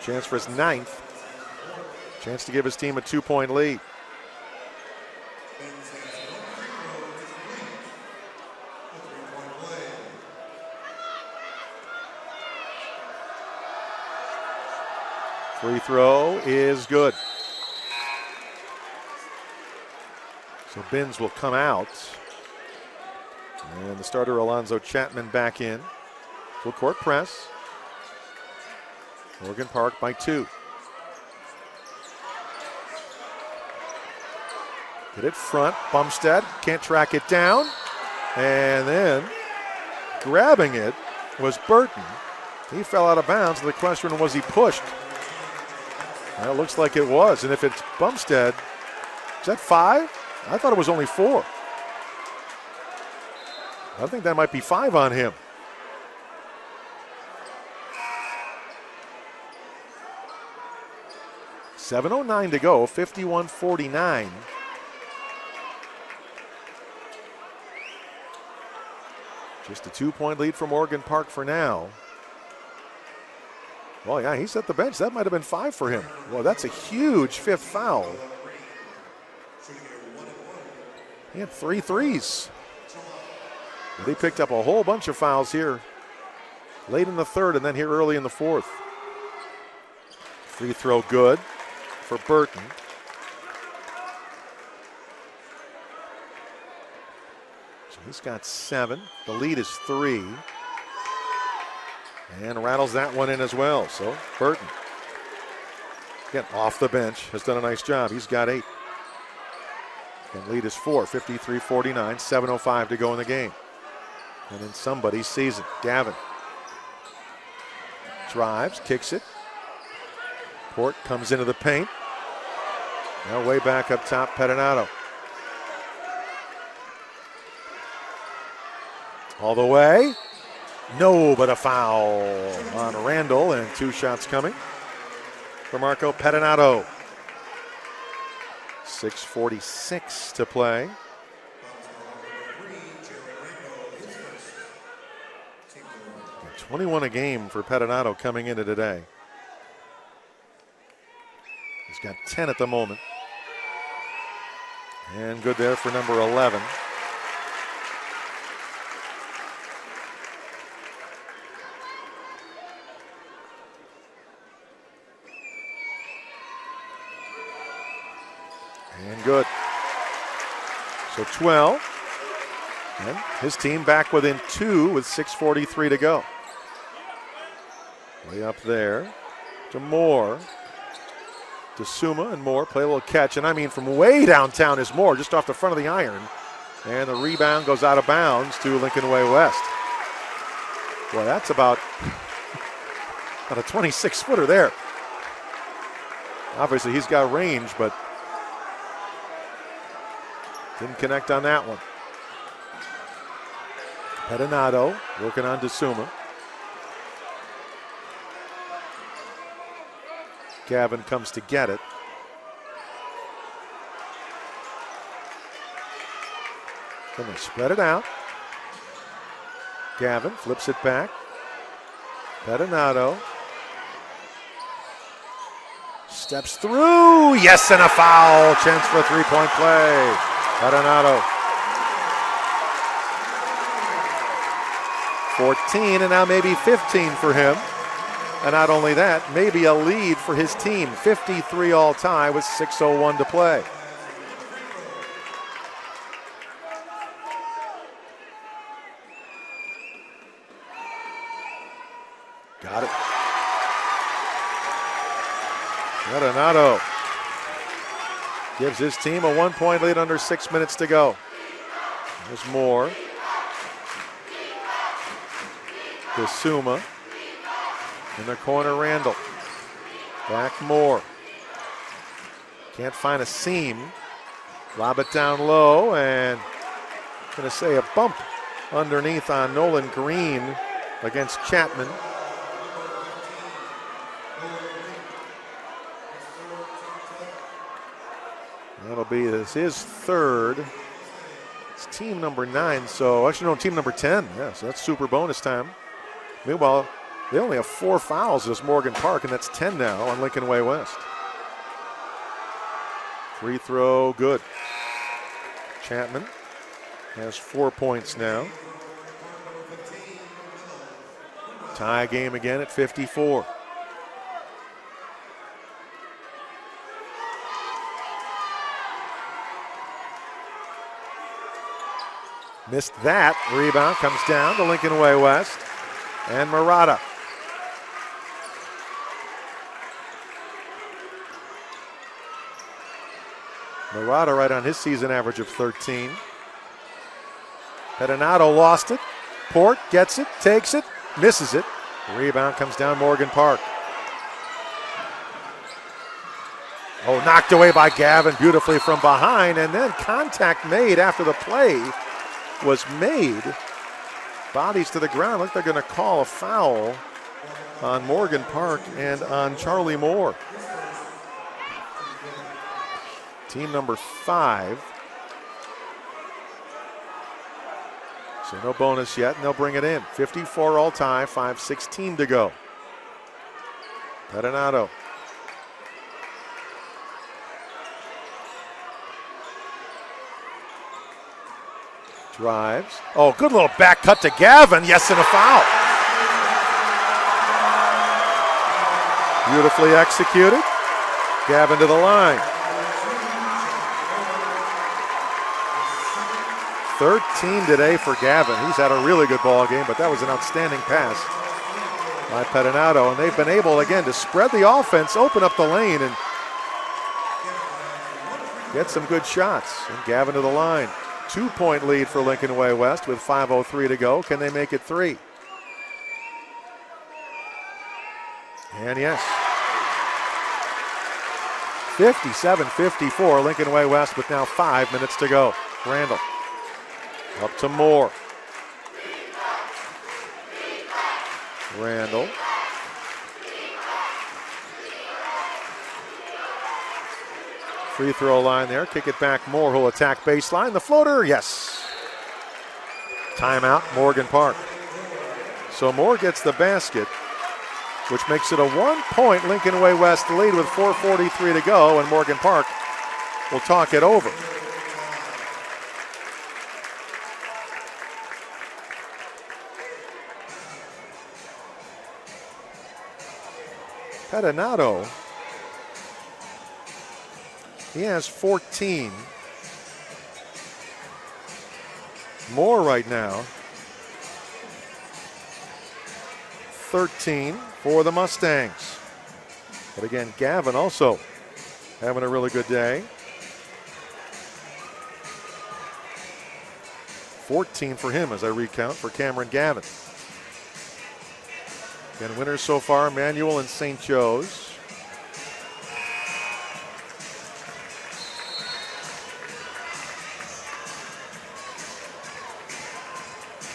Chance for his 9th. Chance to give his team a 2-point lead. Free throw is good. So Binns will come out. And the starter, Alonzo Chapman, back in. Full court press. Morgan Park by 2. Get it front. Bumstead can't track it down. And then grabbing it was Burton. He fell out of bounds. The question was, he pushed? Well, it looks like it was. And if it's Bumstead, is that 5? I thought it was only 4. I think that might be 5 on him. $7:09 to go, 51-49. Just a 2-point lead for Morgan Park for now. Well, yeah, he's at the bench. That might have been 5 for him. Well, that's a huge 5th foul. He had 3 threes. But he picked up a whole bunch of fouls here late in the third and then here early in the fourth. Free throw good for Burton. So he's got 7. The lead is 3. And rattles that one in as well. So Burton, again, off the bench, has done a nice job. He's got 8. And lead is 4, 53-49, 7:05 to go in the game. And in somebody's season, Gavin drives, kicks it. Port comes into the paint. Now way back up top, Pettinato. All the way. No, but a foul on Randall, and 2 shots coming for Marco Pettinato. 6:46 to play. 21 a game for Pettinato coming into today. He's got 10 at the moment. And good there for number 11. And good. So 12. And his team back within 2 with 6:43 to go. Way up there to Moore. DeSuma and Moore play a little catch, and I mean from way downtown is Moore, just off the front of the iron. And the rebound goes out of bounds to Lincoln Way West. Boy, that's about a 26-footer there. Obviously, he's got range, but didn't connect on that one. Pettinato working on DeSuma. Gavin comes to get it. Then they spread it out. Gavin flips it back. Pettinato steps through. Yes, and a foul. Chance for a three-point play. Pettinato. 14 and now maybe 15 for him. And not only that, maybe a lead for his team. 53 all tie with 6:01 to play. Got it. Pettinato gives his team a 1-point lead under 6 minutes to go. There's Moore. DeSuma. In the corner, Randall. Back Moore. Can't find a seam. Lob it down low, and going to say a bump underneath on Nolan Green against Chapman. That'll be his third. It's team number 9, so actually no, team number 10. Yeah, so that's super bonus time. Meanwhile, they only have 4 fouls as Morgan Park, and that's 10 now on Lincoln Way West. Free throw, good. Chapman has 4 points now. Tie game again at 54. Missed that. Rebound comes down to Lincoln Way West. And Murata. Murata right on his season average of 13. Pettinato lost it. Port gets it, takes it, misses it. Rebound comes down Morgan Park. Oh, knocked away by Gavin beautifully from behind, and then contact made after the play was made. Bodies to the ground. Look, they're going to call a foul on Morgan Park and on Charlie Moore. Team number 5. So no bonus yet, and they'll bring it in. 54 all tie, 5:16 to go. Pettinato. Drives. Oh, good little back cut to Gavin. Yes, and a foul. Beautifully executed. Gavin to the line. 13 today for Gavin. He's had a really good ball game, but that was an outstanding pass by Pettinato. And they've been able, again, to spread the offense, open up the lane, and get some good shots. And Gavin to the line. 2-point lead for Lincoln Way West with 5:03 to go. Can they make it 3? And yes. 57-54, Lincoln Way West with now 5 minutes to go. Randall up to Moore. Randall. Free throw line there. Kick it back. Moore who'll attack baseline. The floater, yes. Timeout, Morgan Park. So Moore gets the basket, which makes it a 1-point Lincoln Way West lead with 4:43 to go, and Morgan Park will talk it over. Pettinato, he has 14. Moore right now, 13 for the Mustangs. But again, Gavin also having a really good day. 14 for him as I recount for Cameron Gavin. Again, winners so far, Manual and St. Joe's.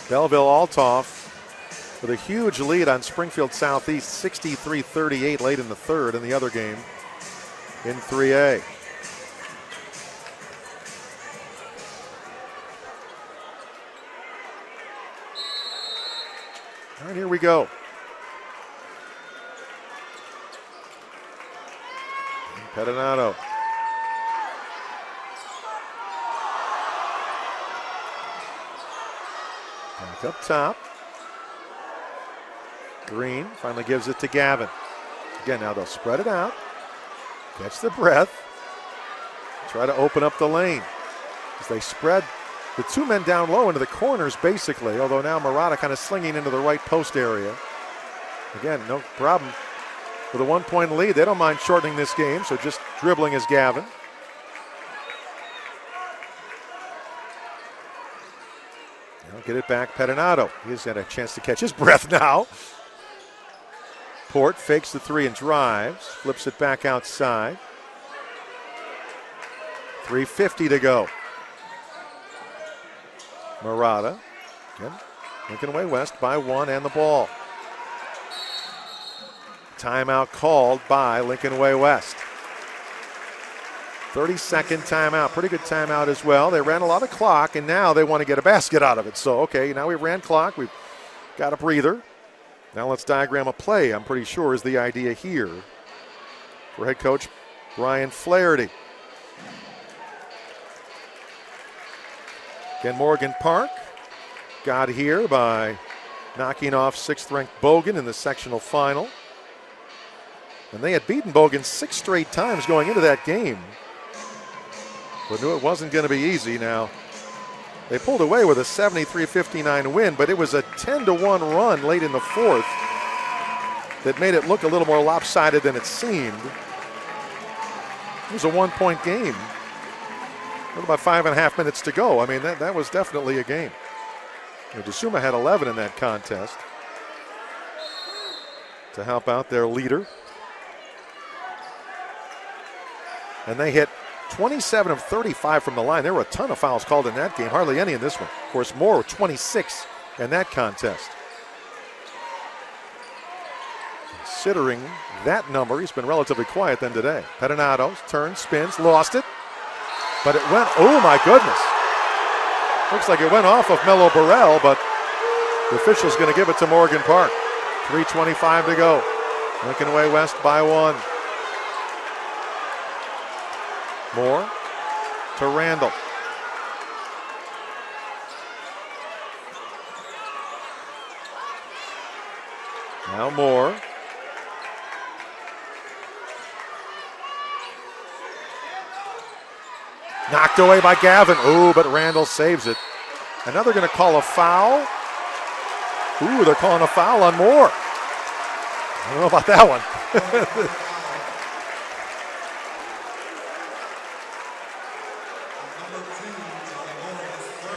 Belleville-Altoff with a huge lead on Springfield Southeast, 63-38 late in the third in the other game in 3A. All right, here we go. Pettinato. Back up top. Green finally gives it to Gavin. Again, now they'll spread it out. Catch the breath. Try to open up the lane. As they spread the two men down low into the corners, basically, although now Murata kind of slinging into the right post area. Again, no problem. With a 1-point lead, they don't mind shortening this game, so just dribbling is Gavin. Now get it back, Pettinato. He's had a chance to catch his breath now. Port fakes the three and drives, flips it back outside. 3:50 to go. Murata, again, Lincoln Way West by 1 and the ball. Timeout called by Lincoln Way West. 30-second timeout, pretty good timeout as well. They ran a lot of clock, and now they want to get a basket out of it. So, okay, now we ran clock, we've got a breather. Now let's diagram a play, I'm pretty sure is the idea here for head coach Brian Flaherty. Again, Morgan Park got here by knocking off 6th-ranked Bogan in the sectional final. And they had beaten Bogan 6 straight times going into that game, but knew it wasn't going to be easy. Now, they pulled away with a 73-59 win, but it was a 10-1 run late in the fourth that made it look a little more lopsided than it seemed. It was a 1-point game with about 5.5 minutes to go. I mean, that was definitely a game. DeSuma had 11 in that contest to help out their leader. And they hit 27 of 35 from the line. There were a ton of fouls called in that game, hardly any in this one. Of course, Moore 26 in that contest. Considering that number, he's been relatively quiet then today. Pettinato turns, spins, lost it. But it went, oh my goodness. Looks like it went off of Melo Burrell, but the official's going to give it to Morgan Park. 3:25 to go. Lincoln Way West by 1. Moore to Randall. Now Moore. Knocked away by Gavin. Ooh, but Randall saves it. And now they're going to call a foul. Ooh, they're calling a foul on Moore. I don't know about that one.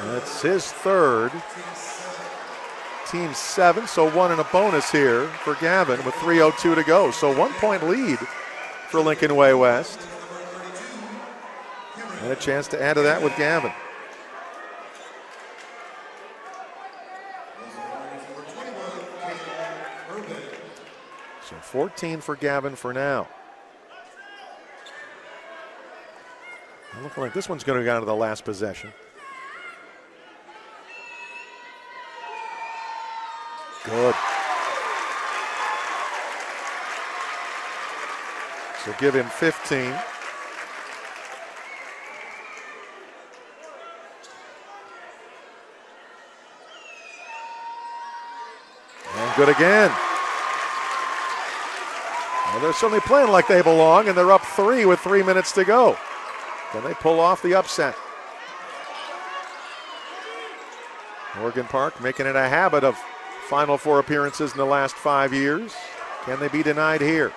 That's his third. Team 7, so 1 and a bonus here for Gavin with 3:02 to go. So 1-point lead for Lincoln Way West. And a chance to add to that with Gavin. So 14 for Gavin for now. Looking like this one's going to go down to the last possession. Good. So give him 15. And good again. Well, they're certainly playing like they belong, and they're up 3 with 3 minutes to go. Can they pull off the upset? Morgan Park making it a habit of Final Four appearances in the last 5 years. Can they be denied here?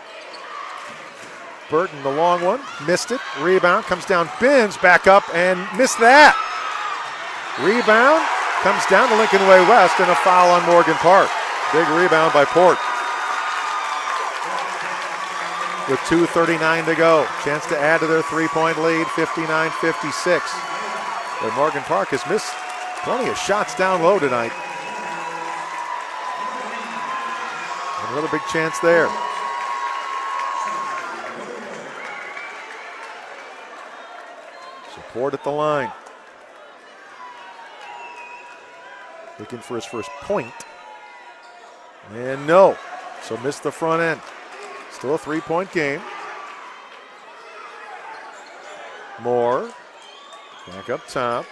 Burton, the long one, missed it. Rebound, comes down, bends, back up, and missed that. Rebound, comes down to Lincoln Way West, and a foul on Morgan Park. Big rebound by Port. With 2:39 to go. Chance to add to their three-point lead, 59-56. But Morgan Park has missed plenty of shots down low tonight. Another big chance there. Support at the line. Looking for his first point. And no. So missed the front end. Still a three-point game. Moore. Back up top.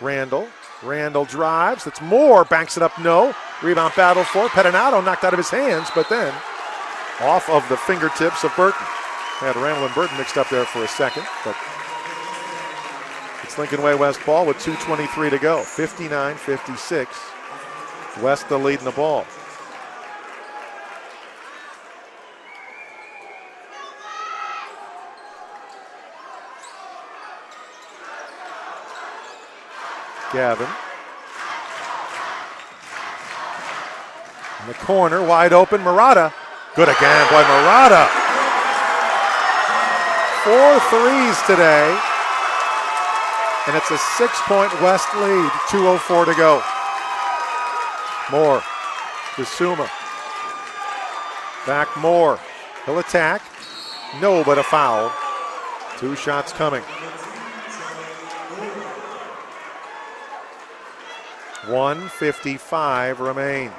Randall. Randall drives. That's Moore. Banks it up. No. Rebound battle for Pettinato. Knocked out of his hands, but then off of the fingertips of Burton. Had Randall and Burton mixed up there for a second, but it's Lincoln Way West ball with 2:23 to go. 59-56. West the lead in the ball. Gavin. In the corner, wide open, Murata. Good again, boy, Murata. 4 threes today. And it's a 6-point West lead, 2:04 to go. Moore, Bissouma. Back Moore, he'll attack. No, but a foul. 2 shots coming. 1:55 remains.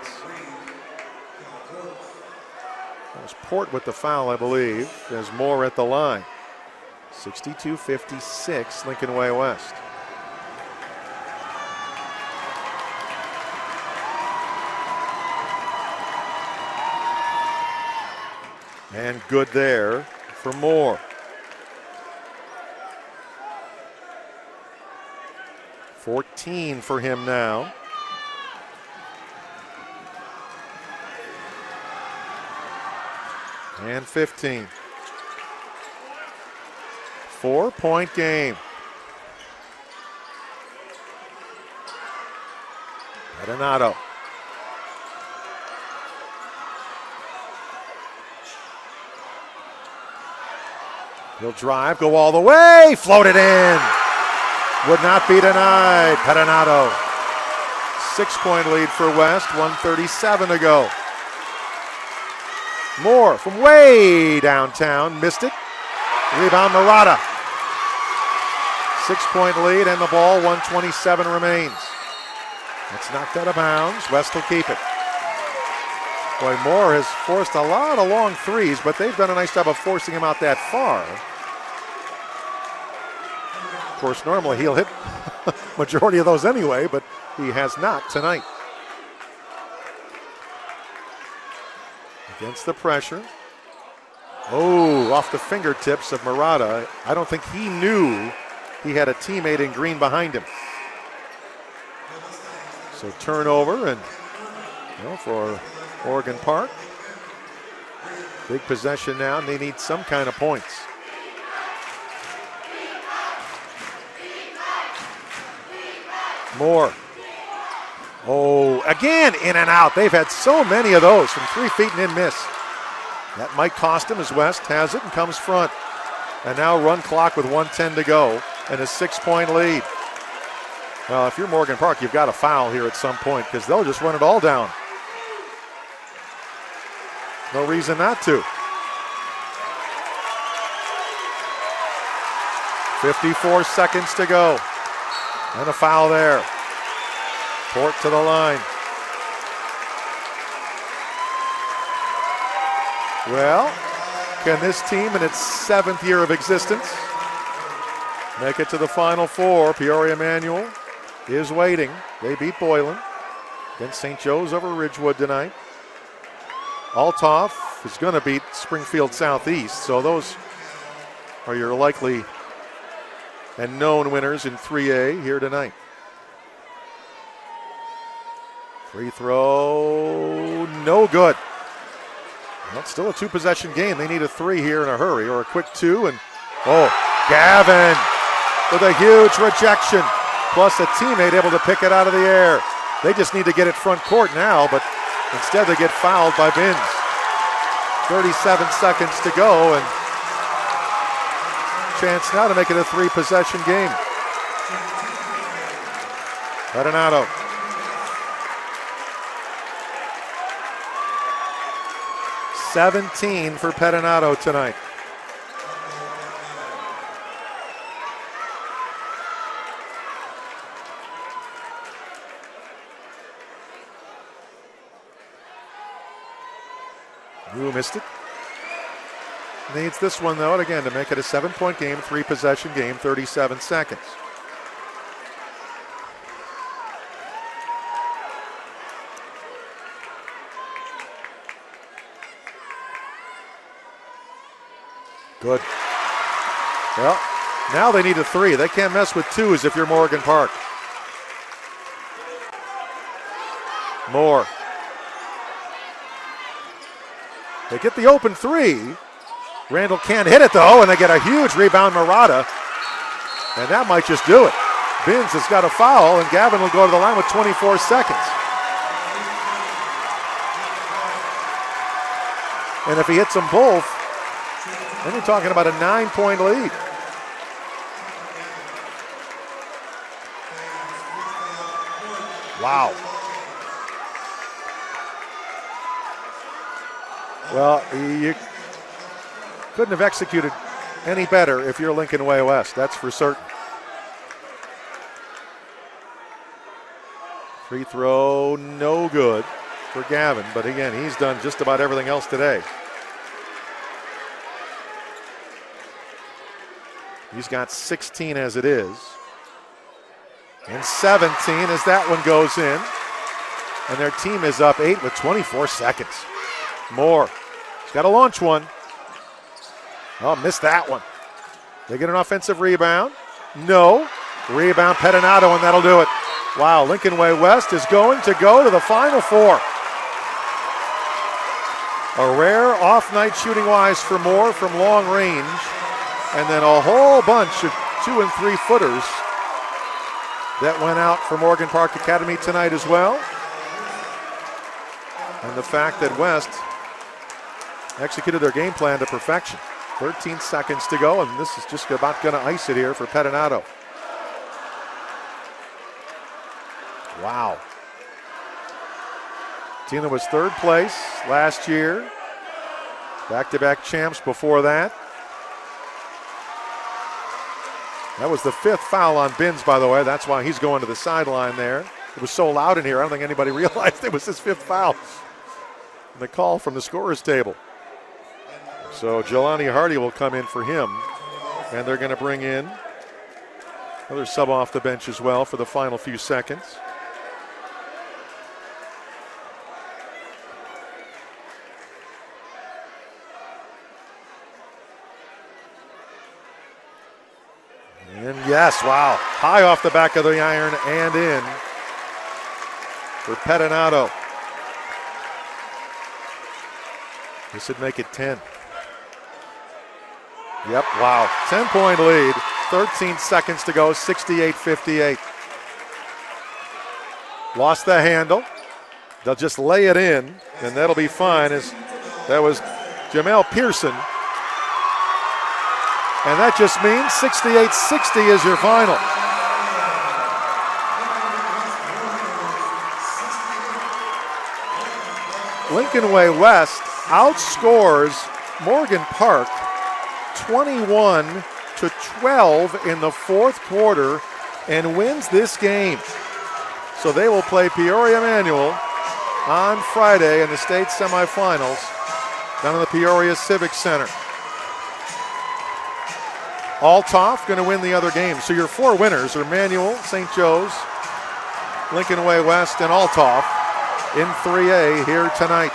That was Port with the foul, I believe, as Moore at the line. 62-56, Lincoln Way West. And good there for Moore. 14 for him now. And 15. 4-point game. Pettinato. He'll drive, go all the way, float it in. Would not be denied. Pettinato. 6-point lead for West, 1:37 to go. Moore from way downtown, missed it. Rebound Murata. 6-point lead and the ball, 1:27 remains. It's knocked out of bounds. West will keep it. Boy, Moore has forced a lot of long threes, but they've done a nice job of forcing him out that far. Of course, normally he'll hit majority of those anyway, but he has not tonight. Against the pressure. Oh, off the fingertips of Murata. I don't think he knew he had a teammate in green behind him. So turnover, and for Morgan Park. Big possession now, and they need some kind of points. Moore. Oh, again, in and out. They've had so many of those from 3 feet and in miss. That might cost him as West has it and comes front. And now run clock with 1:10 to go and a 6-point lead. Well, if you're Morgan Park, you've got to foul here at some point because they'll just run it all down. No reason not to. 54 seconds to go. And a foul there. Port to the line. Well, can this team in its 7th year of existence make it to the Final Four? Peoria Manual is waiting. They beat Boylan against St. Joe's over Ridgewood tonight. Althoff is going to beat Springfield Southeast, so those are your likely and known winners in 3A here tonight. Free throw, no good. Well, it's still a two-possession game. They need a 3 here in a hurry, or a quick 2. And Gavin with a huge rejection, plus a teammate able to pick it out of the air. They just need to get it front court now, but instead they get fouled by Binns. 37 seconds to go, and chance now to make it a 3-possession game. Pettinato. $17 for Pettinato tonight. Ooh, missed it. Needs this one, though, and again, to make it a 7-point game, 3-possession game, 37 seconds. Good. Well, now they need a 3. They can't mess with 2s if you're Morgan Park. Moore. They get the open 3. Randall can't hit it, though, and they get a huge rebound, Marotta. And that might just do it. Binns has got a foul, and Gavin will go to the line with 24 seconds. And if he hits them both, then you're talking about a 9-point lead. Wow. Well, you couldn't have executed any better if you're Lincoln Way West, that's for certain. Free throw, no good for Gavin, but again, he's done just about everything else today. He's got 16 as it is. And 17 as that one goes in. And their team is up 8 with 24 seconds. Moore. He's got to launch one. Oh, missed that one. They get an offensive rebound. No. Rebound Pettinato, and that'll do it. Wow, Lincoln Way West is going to go to the Final Four. A rare off-night shooting-wise for Moore from long range. And then a whole bunch of 2- and 3-footers that went out for Morgan Park Academy tonight as well. And the fact that West executed their game plan to perfection. 13 seconds to go, and this is just about going to ice it here for Pettinato. Wow. Team that was 3rd place last year. Back-to-back champs before that. That was the 5th foul on Binns, by the way. That's why he's going to the sideline there. It was so loud in here, I don't think anybody realized it was his 5th foul. The call from the scorer's table. So Jelani Hardy will come in for him. And they're going to bring in another sub off the bench as well for the final few seconds. And yes, wow. High off the back of the iron and in for Pettinato. This would make it 10. Yep, wow. 10-point lead. 13 seconds to go, 68-58. Lost the handle. They'll just lay it in, and that'll be fine. As that was Jamel Pearson. And that just means 68-60 is your final. Lincoln Way West outscores Morgan Park 21-12 in the 4th quarter and wins this game. So they will play Peoria Emanuel on Friday in the state semifinals down in the Peoria Civic Center. Althoff going to win the other game. So your 4 winners are Manual, St. Joe's, Lincoln Way West, and Althoff in 3A here tonight.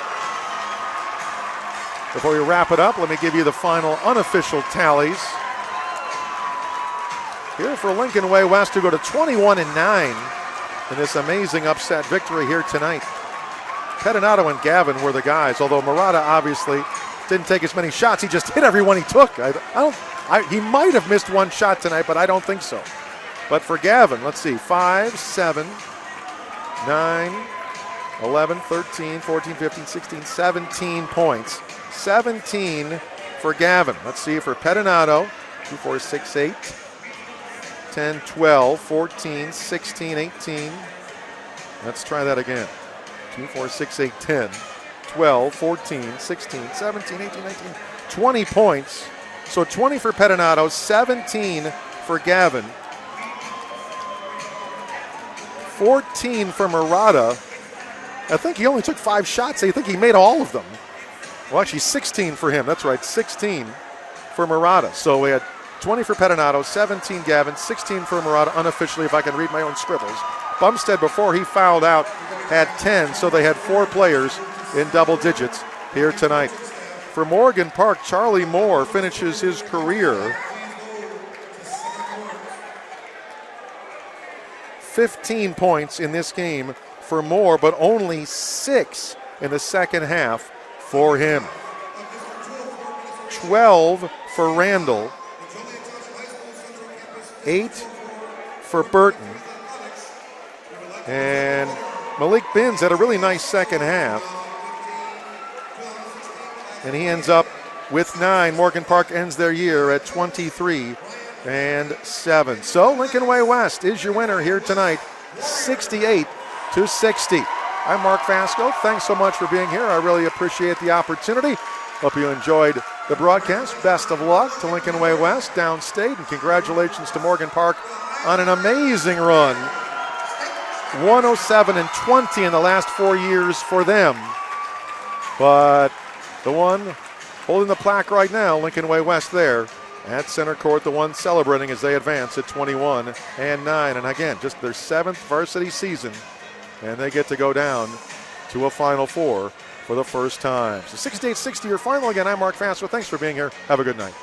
Before we wrap it up, let me give you the final unofficial tallies. Here for Lincoln Way West to go to 21-9 in this amazing upset victory here tonight. Pettinato and Gavin were the guys, although Murata obviously didn't take as many shots. He just hit every one he took. He might have missed one shot tonight, but I don't think so. But for Gavin, let's see, 5, 7, 9, 11, 13, 14, 15, 16, 17 points. 17 for Gavin. Let's see for Pettinato, 2, 4, 6, 8, 10, 12, 14, 16, 18. Let's try that again. 2, 4, 6, 8, 10, 12, 14, 16, 17, 18, 19, 20 points. So 20 for Pettinato, 17 for Gavin, 14 for Murata. I think he only took 5 shots. I think he made all of them. Well, actually 16 for him. That's right, 16 for Murata. So we had 20 for Pettinato, 17 Gavin, 16 for Murata, unofficially if I can read my own scribbles. Bumstead, before he fouled out, had 10, so they had 4 players in double digits here tonight. For Morgan Park, Charlie Moore finishes his career 15 points in this game for Moore, but only 6 in the second half for him. 12 for Randall, 8 for Burton, and Malik Binns had a really nice second half, and he ends up with 9. Morgan Park ends their year at 23-7. So Lincoln Way West is your winner here tonight, 68-60. I'm Mark Fasco. Thanks so much for being here. I really appreciate the opportunity. Hope you enjoyed the broadcast. Best of luck to Lincoln Way West downstate, and congratulations to Morgan Park on an amazing run. 107-20 in the last 4 years for them. But the one holding the plaque right now, Lincoln Way West there at center court, the one celebrating as they advance at 21-9. And again, just their 7th varsity season, and they get to go down to a Final Four for the first time. So 68-60 your final. Again, I'm Mark Fasco. Thanks for being here. Have a good night.